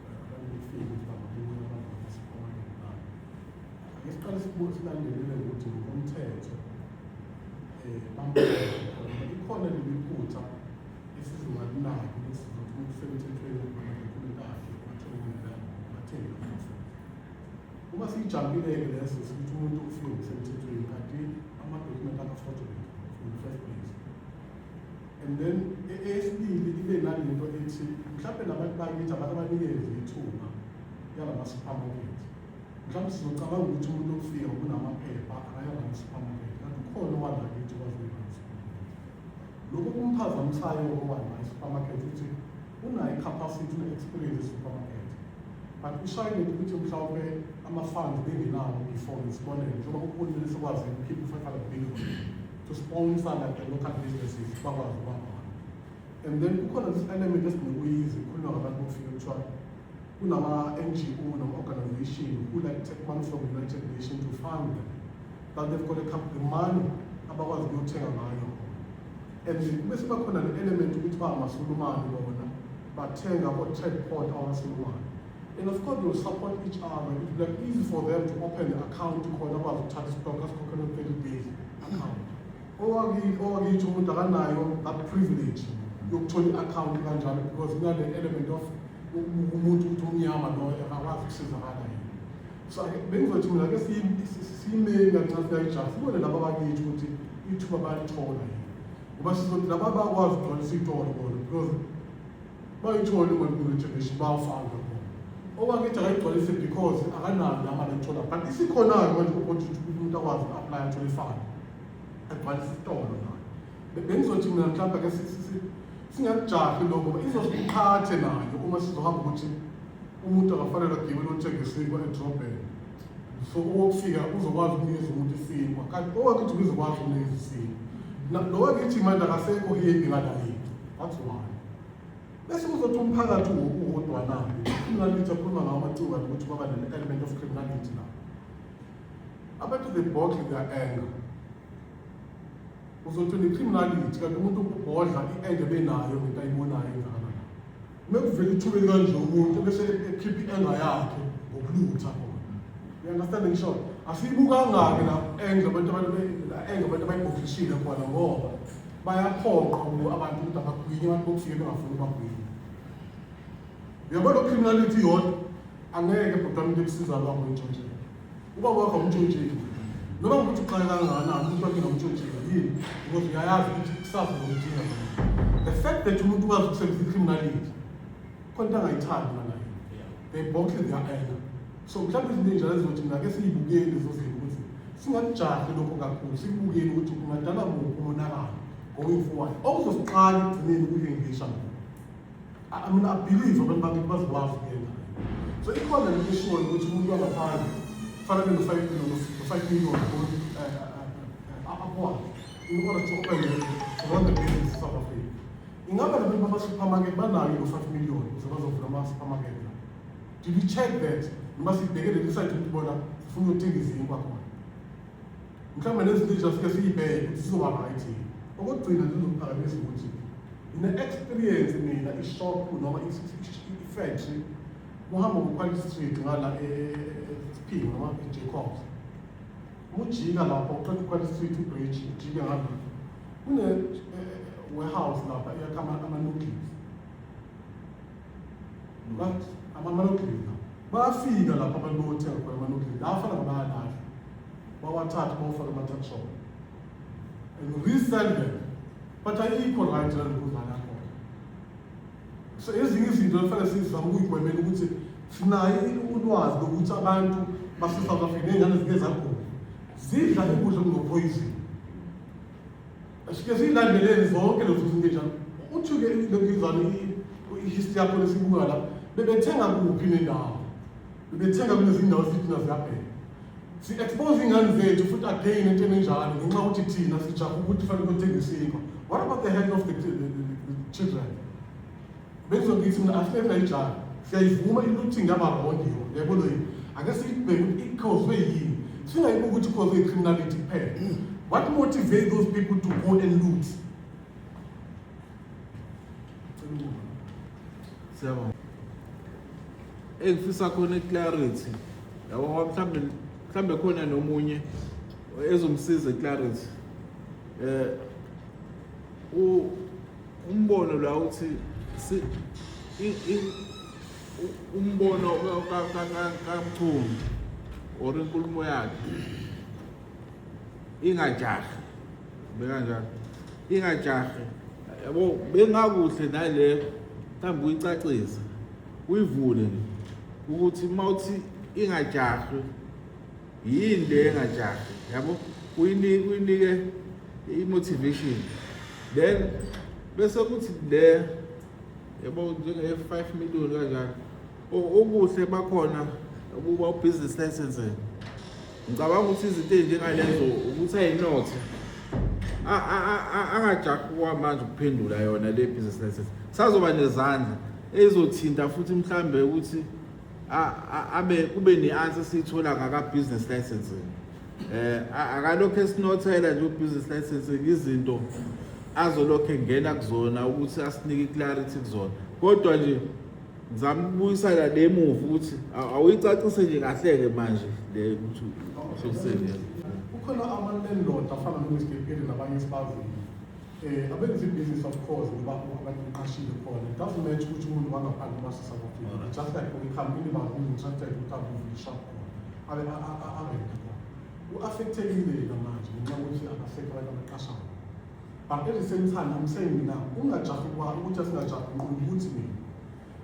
abantu befike ukuthi bangabuya abantu basiphamane nayo. Ake siqale silandelele ukuthi ngomthetho ikhona leli phutha esizingalinayo ukuthi kusemthethweni uma siyijambile-ke leso sithi umuntu ufike ngokusemthethweni kanti amadokhumenti aka-fraudulent in the first place. And then eyesibili ibe nalento ethi mhlawumbe nabantu bakithi abantu abanikeze ithuba yalama-supermarket. Mhlawumbe sizocabanga ukuthi umuntu ofika kunamaphepha akaya ngama-supermarket kanti ukhona owanakithi kwaZulu-Natal. Lokhu kumphazamisayo owanayi-supermarket ukuthi unayo i-capacity ne-experience e-supermarket. But ushayile ukuthi mhlawumbe ama-funds bengenawo before isibonelo njengoba uhulumeni sekwazi ukukhipha u-500 billion to sponsor like the local businesses bakwazi ukuba khona. And then kukhona this element esinokuyizi kukhulunywa ngabantu bofika kuthiwa kunama-NGO nama-organization who like take money from the United Nations to fund them, that they've got the money abakwazi ukuyothenga ngayo. And bese bakhona le element ukuthi bangamasulumane bona bathenga o-trade port awasulumane. And of course, they'll support each other. It will be easy for them to open an account called about the tax stock as coconut 30 days account. Or that privilege, you turn the account because now the element of so I guess he may not just more than about each about told but the Baba was going to see because my told him when we took the owakithi akayigcwalise because akanalo amali ethola, but isikhona-ke manje ukuthi umuntu akwazi uku-aplya athole ifani agcwalise isitolo nayo. Bengizothi mina mhlawumbe-ke singakujahi lokho ngoba izosiphathe nayo uma sizohamba ukuthi umuntu akafanele agibele othenga isinkwa edrobheni, so owokufika uzokwazi ukunikeza umuntu isinkwa kanti owakithi uzokwazi ukunikeza isinkwa lo wakithi manje akasekho hiyebi ngalayithi. That's why bese kuzothi umphakathi uwodwa nayo criminality akhuluma ngawo amathuba ukuthi baba ne-element of criminality now. Abantu they bottle their anger. Uzothi ne-criminality kanti umuntu ubhodla i-anger benayo ngento ayibonayo engakanani. Uma kuvela ithuba kanje umuntu bese ekhipha i-anger yakhe ngokulutha khona. You understand ngisho? Asibukanga-ke la abantu abayibhokishile khona ngoba bayaphoqa abantu ukuthi abagwinye abantu bokufika bengafuni bagwinye. Uyabona criminality yodwa angeke bhodwa into ekusiza lwakho entshontsheni. Uba wakho umtshontsheni noma ukuthi uqale kangakanani umuntu wakhe nomtshontsheni yini because uyayazi ukuthi kusasa uzomdinga. The fact that umuntu ukwazi ukusebenzisa i-criminality khona into angayithandi nayo. They box their anger. So mhlawumbe izinto ey'njalo ezizothi mina ake siyibukele lezo zinto ukuthi singakujahi lokho kakhulu sikubukele ukuthi kungadala muphi umonakalo going forward okuzosiqala ekugcineni ukuyi-englisha. I mean, I believe abantu bakithi bazokwazi ukuyenza. So ikhona lento eshoyo ukuthi umuntu wangaphandle kufanele no-5 million akwazi in order to run the business in South Africa. Ingaba nabantu bama-supermarket banayo no-5 million ukuze bazovula ama-supermarket la. Did we check that? Noma sibhekele decide ukuthi bona sifuna ukuthenga izinkwa khona. Mhlawumbe nezinto ezifike siyibheke ukuthi sizoba right. Okugcina zizophakamisa ukuthi ine-experience mina ishop noma i-factory kuhamba ku-Quality Street ngala eSphingi noma eJacobs. Ujika lapho uqeda u-Quality Street i-bridge ujike ngala kune-warehouse lapha iyakhama ama-nucleus. But ama-nucleus bayafika lapha abantu bothenga khona ama-nucleus la afana ngabayalahla bawathatha bawufaka ama-tuck shop and resell them. But ayikho right la lokuzala khona. So ezinye izinto kufanele sizame ukuyigwemela ukuthi sinayo ulwazi lokuthi abantu base-South Africa ney'ngane zike zakhona zidla ukudla okunopoison. Asike siyilandelele zonke lezo zinto ey'njalo. Uthi-ke lokuzana i-history yakho lesibuka la bebethenga kuphi nendawo. Bebethenga kulezi ndawo sithi naziyabheka. Si-expose iy'ngane zethu futhi again entweni enjalo ngenxa yokuthi thina sijaha ukuthi kufanele kuthenga isinkwa. What about the head of the children? Bengizokuthi mina asikele nayijaha siyayivuma i-looting yabarondiyo yabona yini. Ake siyibheke ukuthi i-cause yini. Singayibuki ukuthi i-cause ye-criminality kuphela. What motivates those people to go and loot? Siyabonga. Engifisa khona i-clarity. Yabo mhlambe khona nomunye ezomsiza i-clarity. Umbono la uthi umbono kaMchunu or inkulumo yakhe ingajahi bekanjalo ingajahi yabo bengakuhle nale mhlawumbe uyicacisa uyivule ukuthi mawuthi ingajahi yini le engajahi yabo uyinike i-motivation then bese kuthi le yabo njenge 5 million kanjalo okuhle bakhona ukuba u-business license. Ngicabanga ukuthi izinto ezinjengalezo ukuthi ayinothe angajahi kwamanje ukuphendula yona le business license. Sazoba nezandla ezothinta futhi mhlambe ukuthi abe kube ne-answer siyithola ngaka-business license. Akalokho esinothela nje u-business license izinto azolokho engena kuzona ukuthi asinike i-clarity kuzona. Kodwa nje ngizama ukubuyisana le move ukuthi awuyicacise nje kahle-ke manje le ukuthi sokusebenza. Kukhona ama-landlord afana no-Mr. nabanye esibazini. Abenza ibhizinisi of course ngoba abantu beqashile khona. It doesn't matter ukuthi umuntu wangaphandle base-South Africa. Just like when ikhambile bakuyo interested ukuthi avule ishop khona. Arenta khona. U-affectekile yena manje ngenxa yokuthi akasekho abantu abaqashayo. But at the same time, I'm saying now, ungajahi ukuthi asingajahi nqondo ukuthi mina.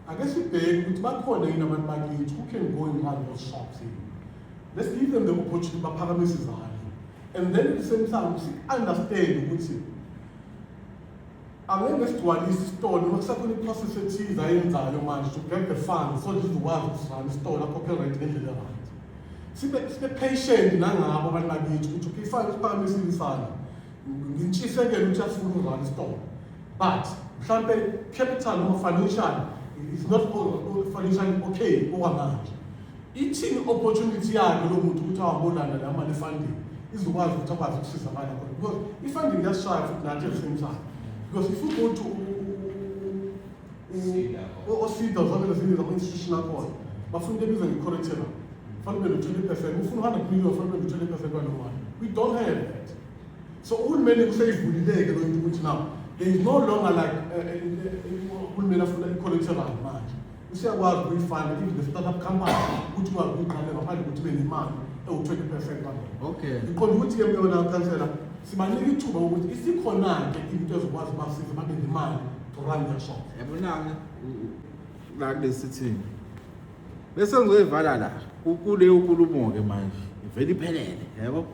Ake sibheke ukuthi bakhona yini abantu bakithi who can go and run those shops here. Let's give them the opportunity baphakamise izandla. And then at the same time, understand ukuthi angeke sigcwalise isitolo noma kusakhona i-process ethize ayenzayo manje to get the funds so zizokwazi ukusirana isitolo akhokhe rent ngendlela right. Sibe patient nangabo abantu bakithi ukuthi okay fine siphakamisile isandla. Ngintshisekela ukuthi afuna ukurana isitolo. But mhlambe capital noma financial is not financially okay okwamanje. Ithi opportunity yakhe lo muntu ukuthi awabonana namali funding izokwazi ukuthi akwazi ukusiza abanye abantu because i-funding yasishaya futhi nathi at the same time. Because if you go to OSIDA zonke lezinye zama-institution akhona bafuna into ebizwa nge-curriculum. Kufanele ube no-20%, ufuna 100 million, kufanele ube no-20% walo mali. We don't have that. So uhulumeni kuseyivulileke lo into ukuthi now there is no longer like uhulumeni afuna i-curriculum manje. Usiyakwazi ukuyifanda even the startup company ukuthi ukwazi ukuyiqala ngaphandle ukuthi ube nemali ewu-20% walo. Okay. Iqonda ukuthi-ke mina kansela sibanika ithuba ukuthi isikhona-ke into ezokwazi basiza babe nemali to run their shop. Yabona-ke la kulesi thini bese ngizoyivala la kuleyo nkulumo-ke manje ivele iphelele yabo.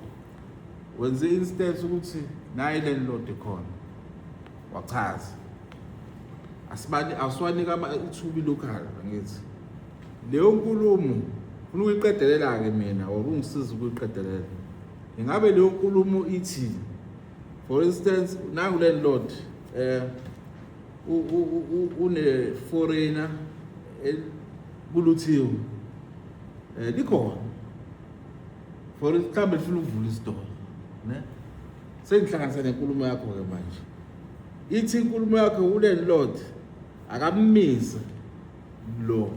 Wenze instance ukuthi naye landlord khona wachaza asiwanika ithubi local ngithi leyo nkulumo ufuna ukuyiqedelela-ke mina or ungisiza ukuyiqedelela. Ingabe leyo nkulumo ithi for instance nangu landlord une foreigner kuluthiwe likhona for mhlawumbe lifuna ukuvula isitolo ne sengihlanganisa nenkulumo yakho ke manje ithi inkulumo yakho ulandlord akammise lo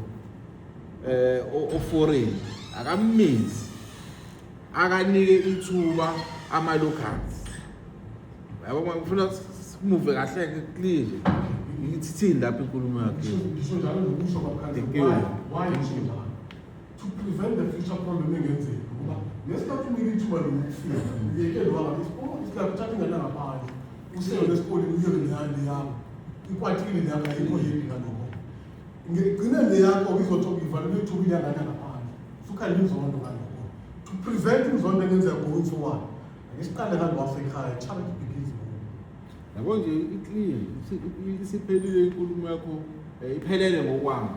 oforeign akammise akanike ithuba ama-locals. Yabo ngifuna simuve kahle clear ngithi thini lapha inkulumo yakho. Ngisho njalo nokusho kwaKhansela why ngisho njalo to prevent the future problem engenzeka ngoba ngesikhathi unika ithuba lokufika uyekele wanga isikhathi uthatha ingane ngaphandle uselo lesikoleni uyeke neyandi yakho ikwatile yakho ayikho yini ngalokho ngigcine neyakho izothoba ivalele ithuba iyangane ngaphandle sukhale inzondo ngalokho to prevent inzondo engenzeka going forward ngesiqale ngalo wasekhaya charity begins. Yabo nje iclear isiphelile inkulumo yakho iphelele ngokwami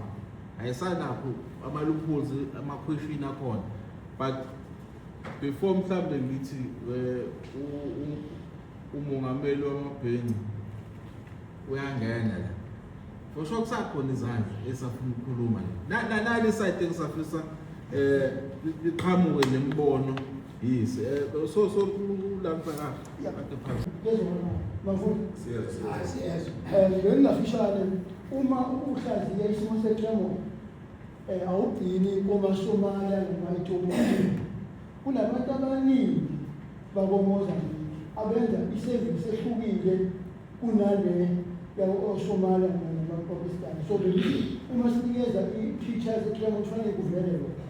ayisanapho ama-loopholes ama-question akhona but before mhlawumbe ngithi umongameli wamabhenki uyangena la for sure kusakhona izandla esafuna ukukhuluma la nali side engisafisa liqhamuke nemibono yisi so lamhla kade phansi ngengafishane uma uhlaziye isimo seClermont awugcini komaSomalia nomaIthobi kunabantu abaningi bakoMozambique abenza isevisi ehlukile kunale yakoSomalia namaPakistan. So uma sinikeza i-pictures eClermont kufanele kuvele lokho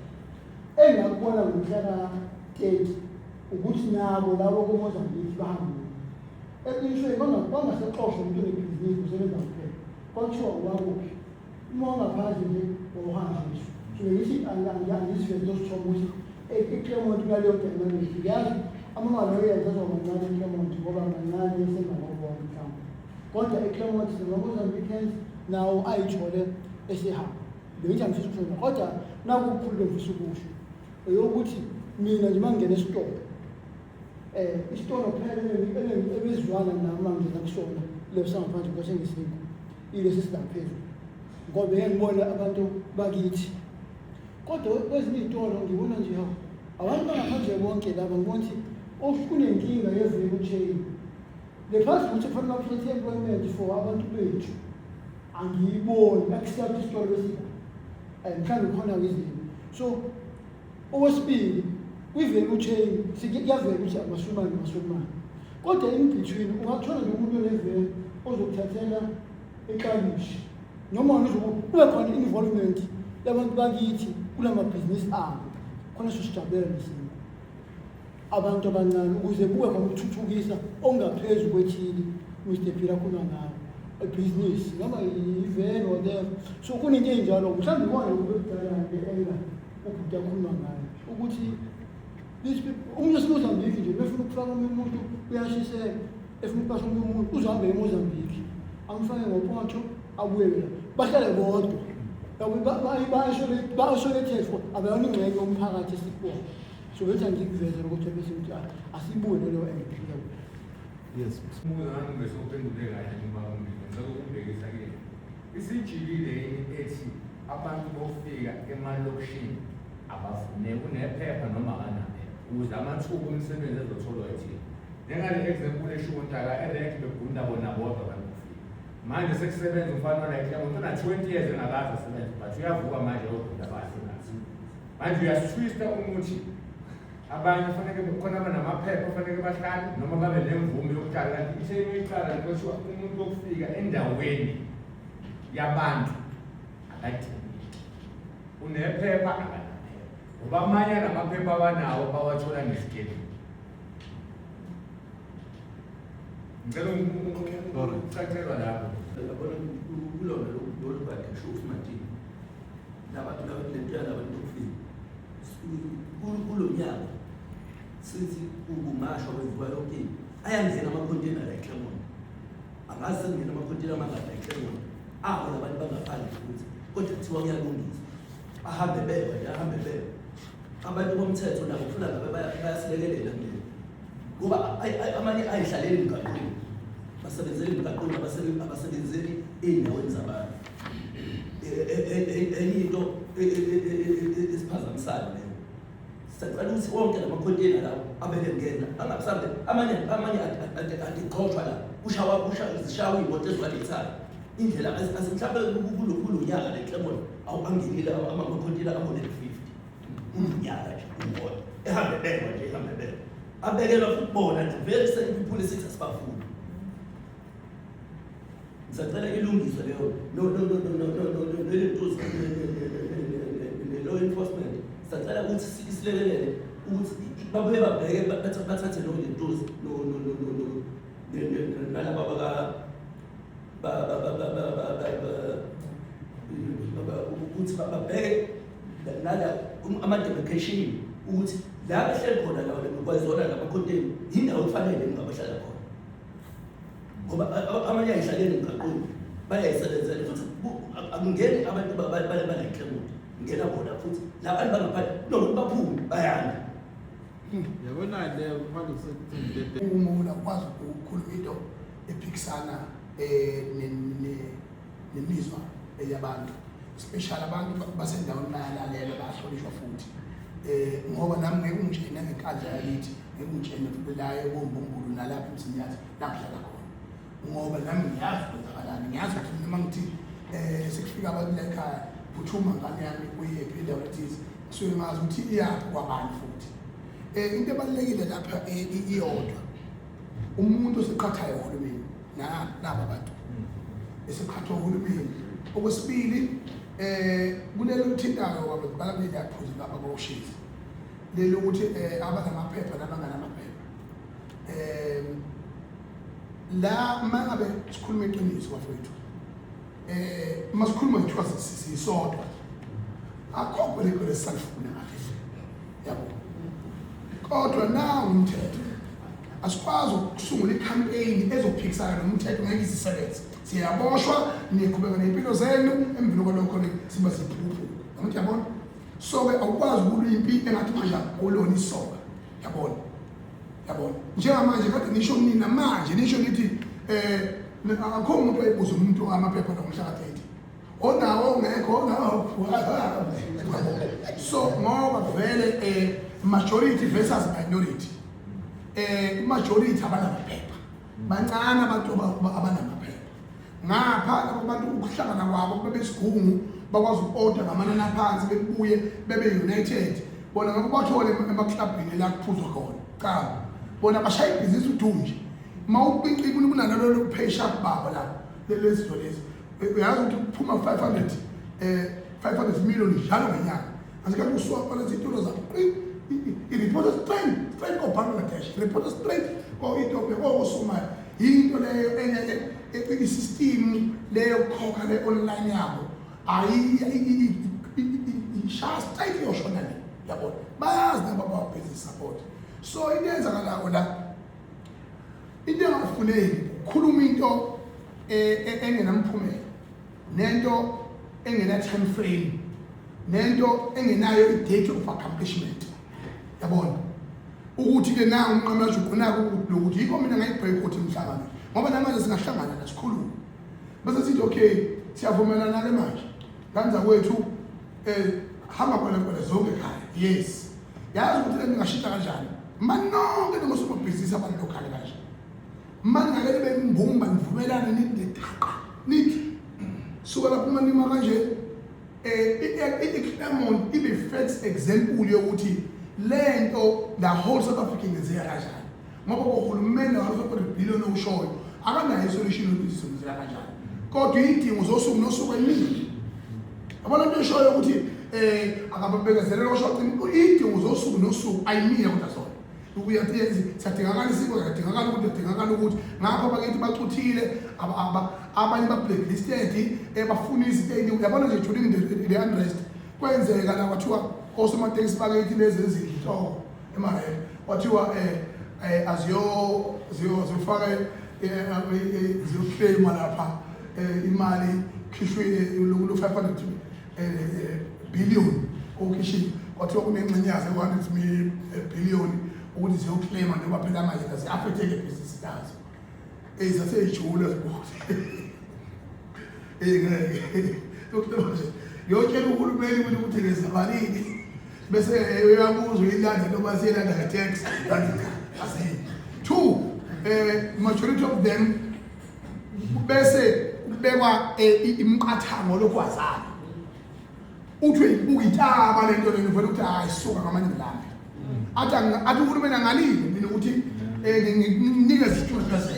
engakubona ngomhla ka-30 ukuthi nabo labo koMozambique bahambe eqinisweni bangasexoshwa umuntu onebhizinisi usebenza kuphela kwathiwa wakuphi uma ungaphandle nje wawuhanjiswa. So ngithi angizivele zosithoba ukuthi eClermont kuyaleyo technology yazi ama-lawyers azomancane eClermont ngoba mancane esengababona mhlawumbe kodwa eClermont nama-Mozambicans nawo ayithole esehamba. Bengithi angifisa ukusho kodwa nakukhulu ngifisa ukusho eyokuthi mina nje mangingena esitolo isitolo phela ebezwana nami mangingena kusona leyo sangaphandle kwasengisingo ilesi silaphezulu ngoba ngiyibona abantu bakithi kodwa kwezinye izitolo ngibona nje abantu bangaphandle bonke laba ngibona ukuthi kunenkinga ye-value chain le phasi ukuthi kufanele baphethe employment for abantu bethu angiyiboni accept isitolo esiba mhlawumbe khona kwizinto. So okwesibili kwi-value chain kuyavela ukuthi amaSulumane kodwa in between ungathola nje umuntu onevele ozokuthathela ekalishi noma kube khona involvement yabantu bakithi kulamabhizinisi abo khona sosijabulela nesimo abantu abancane ukuze kube khona ukuthuthukisa ongaphezu kwethili Mr. Phila khona ngayo ebhizinisi noma ivele whatever. So kunento enjalo mhlawumbe ikona ukubekudala nge-era ubhuti akhuluma ngayo ukuthi umuntu waseMozambique nje befuna ukufaka umuntu uyashiseka efuna ukupasa umuntu uzohambe eMozambique amfake ngoPorto abuye bahlale bodwa basholethe abayona ingxenye yomphakathi esikuwona. So bethi angikuvezela ukuthi bese ukuthi asibuye leyo engiphilayo. Yes. Umuzana besophendule kahle ngoba ngicela ukubhekisa ke. Isijikile ethi abantu bofika emalokishini abafune kunephepha noma kanaphi ukuze amathuba omsebenzi ezotholwa ethile. Njengale example eshuntaka erect begunda bona bodwa bakufika. Manje sekusebenza umfana la eClermont una 20 years engakaze asebenze but uyavuka manje ogunda abafuna manje uyaswista umuthi abanye kufanele khona abanamaphepha kufanele bahlale noma babe nemvume yokuhlala kanti iseyini iqala ukuthi umuntu okufika endaweni yabantu akadingi unephepha akanaphepha ngoba amanye namaphepha abanawo bawathola ngesikele ngicela ukucacelwa lapho yabona kulona lolu bakhe shofu matini nabantu lentwana abantu okufika kulo nyaka sithi ukumasha kwenziwa yonke ayangena amacontainer la eClermont angazi ngena amacontainer amangaka la eClermont labantu bangaphandle futhi kodwa kuthiwa kuyalungiswa ahambe bebe abantu bomthetho nabo kufuna ngabe bayasilekelela ngene ngoba amanye ayihlaleli emgaqweni basebenzeli emgaqweni abasebenzeli ey'ndaweni zabantu enye into esiphazamisayo leyo sicela ukuthi wonke lamacontainer lawo abelengena angabusambe amanye adiqothwa la zishawa iy'moto eziwalethayo indlela mhlawumbe kulo nyaka la eClermont angenile amacontainer amo-50 unyaka nje umbona ehambe bekwa nje abekelwa futhi bona nje very certain people esithi asibafuni ngisacela ilungiswe leyo law enforcement sicela ukuthi silekelele ukuthi babuye babheke bathathe lo lentozi nalaba ukuthi babheke nala ama-demarcation ukuthi la behleli khona kwazona lamacontainer yindawo kufanele ngabahlala khona ngoba amanye ayihlaleli emgaqweni bayayisebenzela futhi akungeni abantu bala-Claremont ngena bona futhi labantu bangaphandle nokuthi baphume bayana yabona le umuntu akwazi ukukhuluma into ephikisana nemizwa yabantu especially abantu basendaweni bayalalela bayahlonishwa futhi ngoba nami ngeke ungitshene ngenkandla yakithi ngeke ungitshene futhi la eBombombulu nalapha eMsinyathi nakuhlala khona ngoba nami ngiyazi kwenzakalani ngiyazi ukuthi noma ngithi sekufika abantu la ekhaya phuthuma ngane yami kuyephi indawo ethize kusuke ngazi ukuthi iyaphi kwabani futhi into ebalulekile lapha iyodwa umuntu oseqhathayo uhulumeni naba bantu eseqhathwa uhulumeni okwesibili kulelo thintayo wabala kuleli yaphuza ngaba boshisi lelo ukuthi abanamaphepha nabanganamaphepha la mangabe sikhuluma iqiniso bafowethu masikhuluma ngithiwa sisodwa akho kweleko lesalifuna ngaphezulu yabo kodwa nawo umthetho asikwazi ukusungula icampaign ezophikisana nomthetho ngeke isisebenze siyaboshwa niqhubeka nempilo zenu emvelo kwalokho siba siphuphu ukuthi yabona so-ke awukwazi ukulwimpi engathi manje awulona isoka yabona njengamanje kade nisho nina manje nisho nithi akho umuntu wayebuza umuntu amaphepha nomhlaka 30 onawo ongekho onawo so ngoba vele majority versus minority majority abanamaphepha bancane abantu abanamaphepha ngapha abantu ukuhlangana kwabo bebesigungu bakwazi uku-order ngamanani aphansi bebuye bebe united bona ngeke bathole emaklabhini la kuphuzwa khona cha bona bashaya ibhizinisi udunje mawuqiqi kunalolo pay sharp babo la lezinto lezi uyazi ukuthi kuphuma 500 million njalo ngenyanga asikathi uswapa lezi zinto zabo i-report straight ko-Bangladesh i-report straight ko-Ethiopia ko-Somalia yinto leyo enye i-system leyo khokha le-online yabo ishaya straight yoshona le yabona bayazi nabo bawa-business support so into eyenzakalayo la into engafuneki ukukhuluma into engenamphumela nento engena-time frame nento engenayo i-date of accomplishment yabona ukuthi-ke nawo umnqamela ujonako lokuthi yikho mina ngayibhayikhothi emhlangano ngoba namanje singahlangana nasikhuluma bese sithi okay siyavumelana-ke manje kanza kwethu hamba kwele zonke ekhaya yes yazi ukuthi le ngingashintsha kanjani manonke ningosomabhizinisi abantu lokhale kanje maningake nibe mbumba nivumelane nithi suka lapho manima kanje iClermont ibe first example yokuthi lento the whole South Africa ingenzeka kanjani ngoba uhulumeni wafaka billion ushoyo akanayo isolution yokuthi sizenzeka kanjani kodwa idingo zosuku nosuku emini abona into eshoyo ukuthi akababekezelela ushoyo idingo zosuku nosuku ayimini kodwa sona ukuyathi sadingakala isiko sadingakala ukuthi ngapha bakithi bacuthile abanye ba blacklisted bafuna izinto uyabona nje during the unrest kwenzeka la kwathiwa osomateksi bakithi lezi ezinto emahe kwathiwa ziyofaka ziyoclaim lapha imali khishwe lo 500 billion okhishi kwathiwa kunengxenyazi 100 billion ukuthi ziyoclaima noma phela manje asi-affecteke business yazo zaseyijula zibuthi yotshela uhulumeni ukuthi ngezabalini bese uyabuzwa ilanda noma siyelanda nge-tax asi two majority of them bese kubekwa imiqathango lokwazana uthi uyibuka intaba lento lena uvela ukuthi hayi suka ngamanye ngilambe athi uhulumeni angalile mina ukuthi nginikeze isitulo phezulu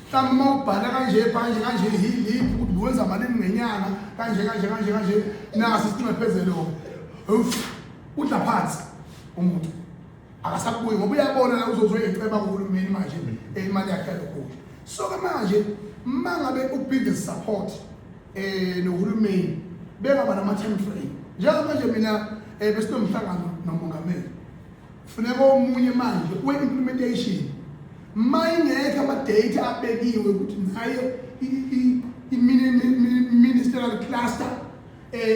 mhlawumbe uma ubhala kanje ukuthi wenza malini ngenyanga kanje nasi isitulo phezulu udla phansi umuntu akasakubuyi ngoba uyabona la uzozoyiceba kuhulumeni manje imali yakhe lokho so ke manje mangabe ubusiness support nohulumeni bekaba nama time frame njengoba nje mina besinomhlangano nomongameli funeka omunye manje we-implementation mayingekho ama-date abekiwe ukuthi nayo i-ministerial cluster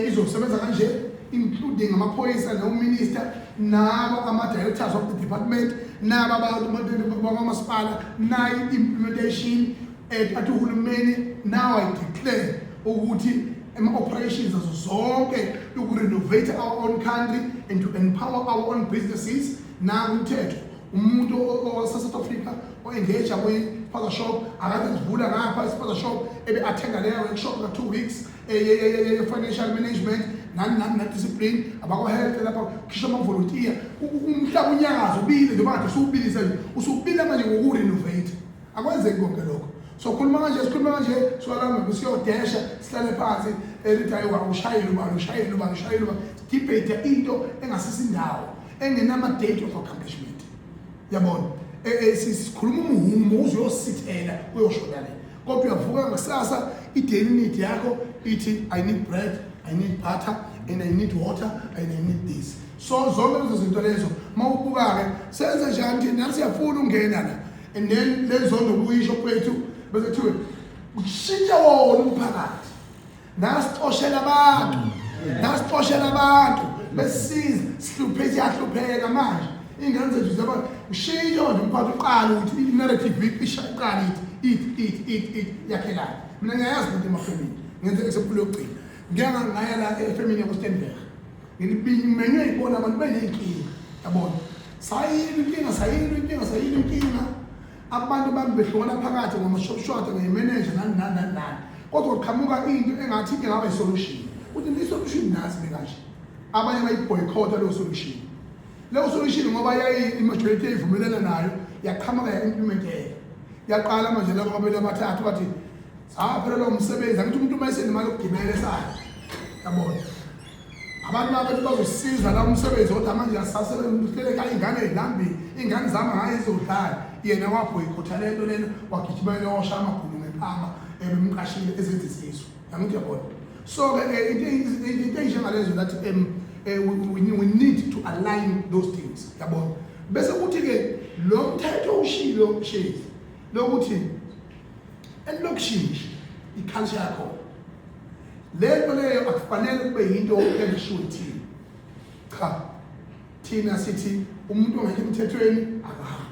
izosebenza kanje including amaphoyisa nominister nabo ama-directors of the department nabo abantu bakamasipala nayo i-implementation athi uhulumeni now I declare ukuthi operations azo zonke ukurenovate our own country and to empower our own businesses na umthetho umuntu South Africa o-engage kwi-spaza shop akazivula ngapha ispaza shop ebe-attenga leyo workshop ka 2 weeks financial management na-discipline abako-health lapha khisha ama-volunteer umhlaba unyakazo ubile njengoba kade usuwubilisa nje usubile manje ngokurenovate akwenzeki konke lokho so khuluma kanje sikhuluma kanje siwalanga siyodesha sihlale phansi elithi hayi ushayele ubani debate into engasisindawo engenama-date of accomplishment yabona sikhuluma umuhumo uzuyosithela uyoshoda le kodwa uyavuka ngakusasa i-daily need yakho ithi I need bread, I need butter, and I need water, and I need this. So zonke lezo zinto lezo mawubuka-ke senze njani thina nathi siyafuna ukungena la and then lezondo kuyisho kwethu bese kuthiwe ushintsha wona umphakathi nasixoshela abantu besiza sihlupheka manje ingane zethu zaba ushintsha wona umphakathi uqala ukuthi i-narrative ishaqala ithi yakhelana mina ngiyayazi ukuthi emafemini ngenze example yokugcina ngaya la efemini yakuStenberg ngimenywe ibona abantu benenkinga yabona sayini inkinga abantu bami behlukana phakathi ngama-shop nge-manager nani kodwa kuqhamuka into engathi ingaba i-solution ukuthi i-solution nasi bekanje abanye bayiboycott-a leyo solution ngoba i-majority yayivumelana nayo yaqhamuka ya-implementeka yaqala manje labo babili abathathu bathi saphelelwa umsebenzi angithi umuntu uma esenemali yokugibela esayo yabona abantu babethi bazosiza la umsebenzi kodwa manje asisasebenzihleleka ingane ey'lambile iy'ngane zami ngayo izodlala yena wabhoyikhotha lento lena wagijimela washa amagulu ngephama bemqashile ezenza isisu yangithi yabona so-ke into ey'njengalezo that we need to align those things yabona bese kuthi-ke lo mthetho ushilo shezi lokuthi elokishini i-culture yakho lento leyo akufanele kube yinto engishiwo thina cha thina sithi umuntu ongekho emthethweni akahambi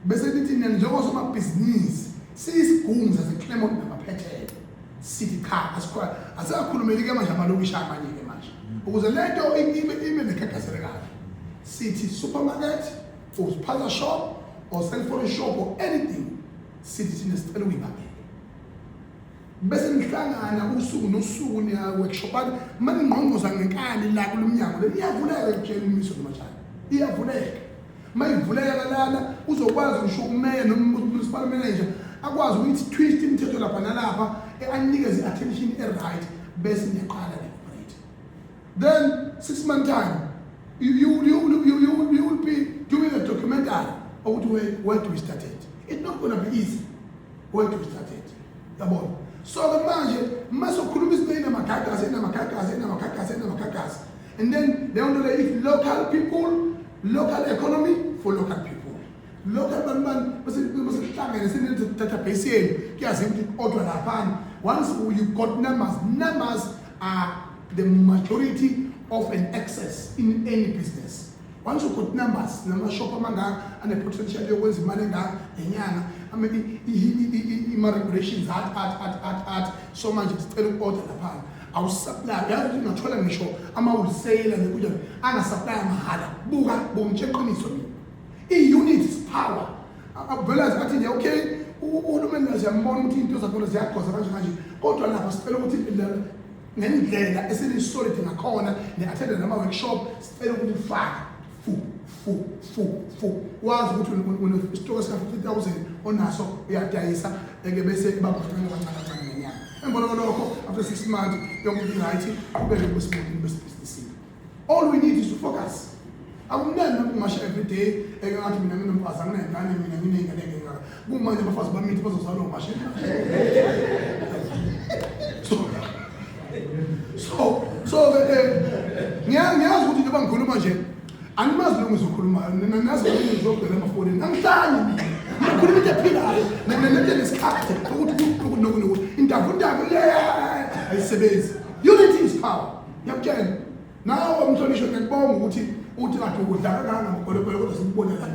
bese lithi njengoba somabhizinisi siyisigungu saseClermont nabaphethele sithi cha asikakhulumeli-ke manje amalokishi amanye-ke manje ukuze lento ibe nekhathazekile sithi supermarket or spaza shop or cell phone shop or anything sithi thina sicela ukuyibambela bese nihlangana usuku nosuku niya workshop manje ngqongqoza ngenkani la kulomnyango le iyavuleka ukutshela imiso nomashana iyavuleka mayivuleka lana uzokwazi usho umeya noma municipal manager akwazi ukuthi twist imithetho lapha nalapha anikeze attention right bese niyaqala operate. Then 6 month time you will be doing a documentary of where do we start it. It's not going to be easy. Where do we start it? Yabona. So the manje masokhuluma izinto namakhakas and then they want to if local people, local economy for local people. Local man bese hlangene sine database yenu kuyazi ukuthi odwa lapha. Once you got numbers are the majority of an excess in any business. Once you got numbers, shop amanga and the potential yokwenza imali engaka enyanga, I mean regulations at so much sicela ukorder lapha. Awusupply yazi ngathola ngisho ama-wholesaler nekuja anga-supply mahala buka bomtsheqiniso mina i-unit is power vele athi nje okay uhulumeni siyambona ukuthi into zakhona ziyagqoza kanje kodwa lapha sicela ukuthi ngendlela esenisolid ngakhona ne-attenda nama-workshop sicela ukuthi faka wazi ukuthi unesitoko sika-50,000 onaso uyadayisa bese babhathane kancane ngenyanga. Emvana lokho after 6 months yonke into right ubeke business. All we need is to focus. Akumnandi ukungasha every day engathi mina nginomfazi anginengane mina nginengane ngaka kumanje abafazi bamithi bazozala ngomashe. So ngiyazi ukuthi njengoba ngikhuluma nje animazi lo ngizokhuluma nazi ukuthi ngizobheka amafonini angihlanye mina ngikhuluma into ephilayo nento nesikhathi ukuthi indaba ayisebenzi. Unity is power. Ngiyakutshela nawe umhlonishwa ngiyakubonga ukuthi uthi kade ukudlala kana ngokholekole kodwa sikubone la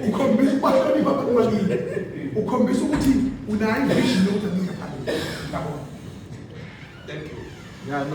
ukhombisa ukubahlonipha abantu bakini ukhombisa ukuthi unayo vision yokuthi ngingaphandle. Thank you. Yeah, no.